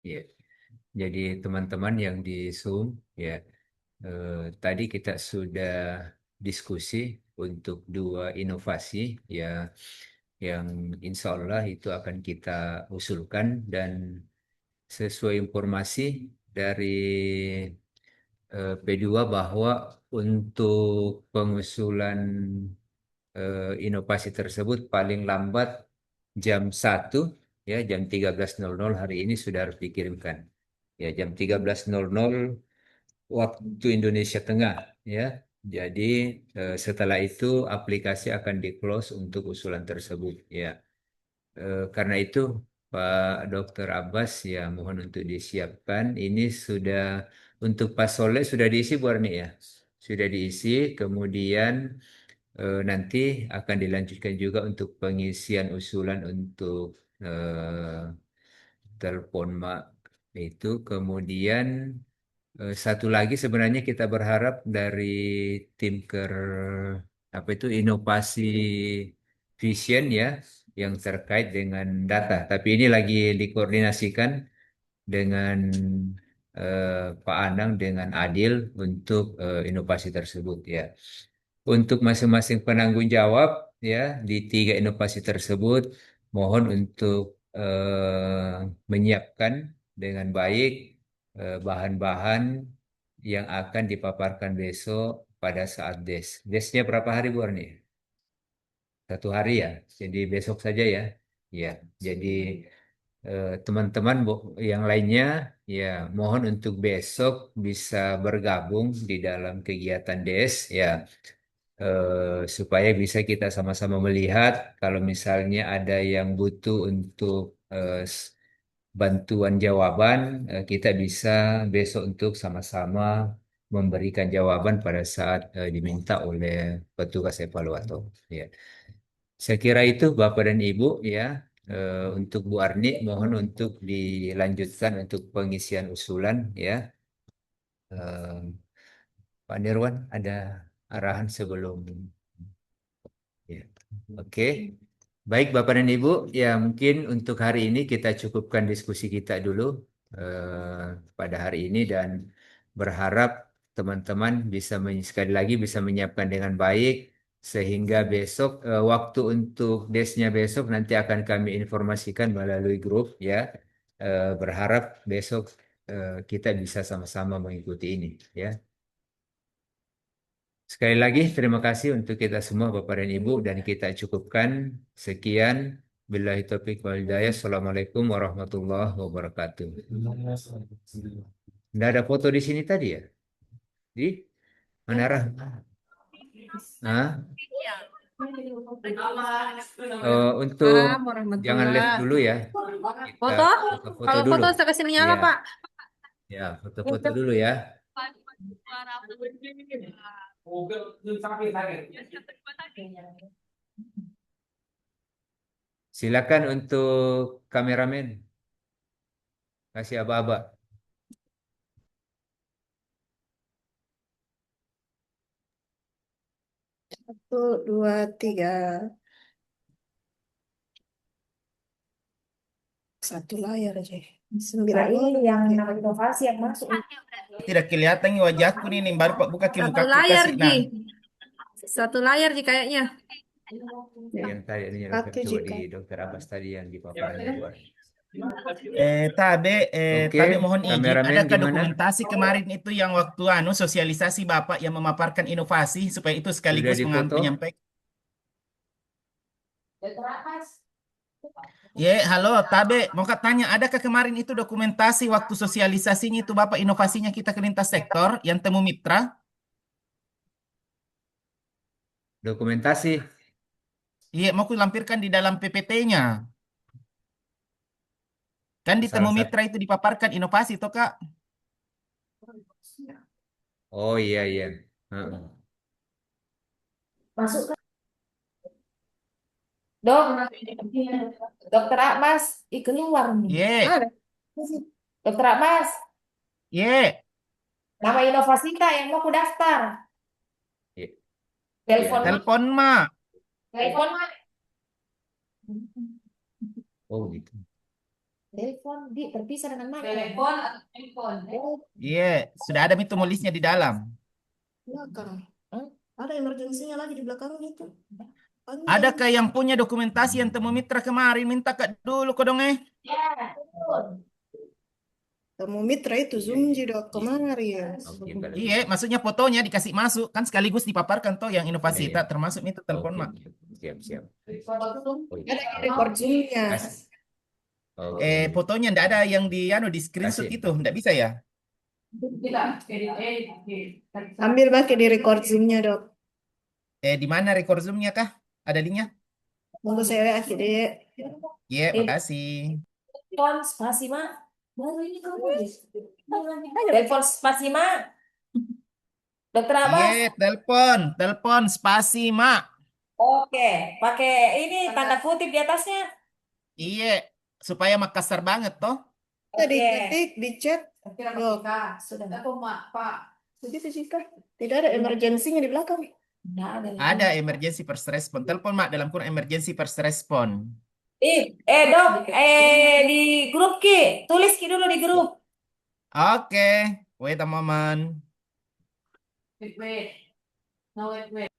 Ya, jadi teman-teman yang di Zoom, ya, tadi kita sudah diskusi untuk dua inovasi, ya, yang insya Allah itu akan kita usulkan dan sesuai informasi dari P2 bahwa untuk pengusulan inovasi tersebut paling lambat jam 1, ya, jam 13.00 hari ini sudah harus dikirimkan. Ya, jam 13.00 waktu Indonesia Tengah, ya. Jadi setelah itu aplikasi akan di-close untuk usulan tersebut, ya. Karena itu Pak Dr. Abbas, ya mohon untuk disiapkan. Ini sudah untuk Pak Soleh sudah diisi Bu Arni ya? Sudah diisi, kemudian nanti akan dilanjutkan juga untuk pengisian usulan untuk telepon mak itu. Kemudian satu lagi sebenarnya kita berharap dari tim apa itu inovasi vision ya yang terkait dengan data. Tapi ini lagi dikoordinasikan dengan Pak Anang dengan Adil untuk inovasi tersebut ya. Untuk masing-masing penanggung jawab ya di 3 inovasi tersebut mohon untuk menyiapkan dengan baik bahan-bahan yang akan dipaparkan besok pada saat des. Desnya berapa hari Bu Arni? 1 hari ya. Jadi besok saja ya. Ya, jadi teman-teman yang lainnya ya mohon untuk besok bisa bergabung di dalam kegiatan des ya supaya bisa kita sama-sama melihat kalau misalnya ada yang butuh untuk bantuan jawaban kita bisa besok untuk sama-sama memberikan jawaban pada saat diminta oleh petugas evaluator ya. Saya kira itu Bapak dan Ibu ya. Untuk Bu Arni mohon untuk dilanjutkan untuk pengisian usulan ya. Eh, Pak Nirwan ada arahan sebelum ya. Oke. Baik Bapak dan Ibu, ya mungkin untuk hari ini kita cukupkan diskusi kita dulu pada hari ini dan berharap teman-teman bisa sekali lagi bisa menyiapkan dengan baik sehingga besok waktu untuk desnya besok nanti akan kami informasikan melalui grup ya. Berharap besok kita bisa sama-sama mengikuti ini ya. Sekali lagi terima kasih untuk kita semua Bapak dan Ibu dan kita cukupkan sekian. Billahi taufiq wal hidayah. Assalamualaikum warahmatullahi wabarakatuh. Tidak ada foto di sini tadi ya? Di mana Rah? Hah? Untuk jangan live dulu ya. Kita Foto? foto Kalau dulu. foto saya kasih nyala, Ya. Pak. Ya, foto-foto dulu ya. Silakan untuk kameramen. Kasih aba-aba. Satu, dua, tiga. Satu layar aja. 9 Nah, ini yang Oke. nama inovasi yang masuk. Tidak kelihatan nih wajahku nih, baru Pak buka ke Satu mukaku layar, kasih. Nah, Ji. Satu layar, Ji, kayaknya. Yang tadi ini yang Satu coba jika. di Dokter Abbas tadi yang dipaparkan di luar. Oke, Tabe mohon izin, kameramen adakah gimana? dokumentasi kemarin itu yang waktu sosialisasi Bapak yang memaparkan inovasi supaya itu Sudah sekaligus difoto? menyampaikan. Dokter Abbas. Halo Tabe, mau katanya adakah kemarin itu dokumentasi waktu sosialisasinya itu Bapak inovasinya kita ke lintas sektor yang temu mitra? Dokumentasi. Iya, mau kulampirkan di dalam PPT-nya. Kan di temu Salah satu. mitra itu dipaparkan inovasi toh Kak? Oh iya iya. Heeh. Masuk kan? Dok, Dokter Akmas, keluar nih. Iya, Ada. Dokter Akmas, iya. nama inovasi Kak yang mau ku daftar. Iya. Telepon, Telepon Mak. telepon, Oh gitu. telepon di terpisah dengan Mak. Telepon atau handphone? Iya, sudah ada itu tulisnya di dalam. Belakang. Ada emergensinya lagi di belakang itu. Panjang. Adakah yang punya dokumentasi yang temu mitra kemarin? Minta Kak dulu kok dong Ya, betul. Temu mitra itu Zoom Dok kemarin. Oke, baik. Iya, maksudnya fotonya dikasih masuk kan sekaligus dipaparkan toh yang inovasi Iya, iya. tak termasuk itu telepon Oke, Mak. siap siap. Oh, iya. Ada record Zoom-nya. Kasih. Oke. Fotonya ndak ada yang di screenshot Kasih. itu, ndak bisa ya? Tidak, Ambil pakai di record Zoom-nya, Dok. Di mana record Zoom-nya kah? Ada linknya? Tunggu saya WA, Dek. Iya, makasih. Telepon spasi mak. Baru ini kamu telepon spasi mak. Dokter Abbas. Iya, telepon spasi, Mak. Oke, pakai ini tanda kutip di atasnya. Iya, supaya Makassar banget toh. Tadi Oke. ketik di chat. Kira Loh, sudah. Aku mak Pak. begitu Cika. Tidak ada emergensinya di belakang. Nggak ada. Ada emergency first response. Telepon, Mak, dalam kurung emergency first response. Dok, di grup Ki, tulis Ki dulu di grup. Oke, wait a moment. Wait. No, wait.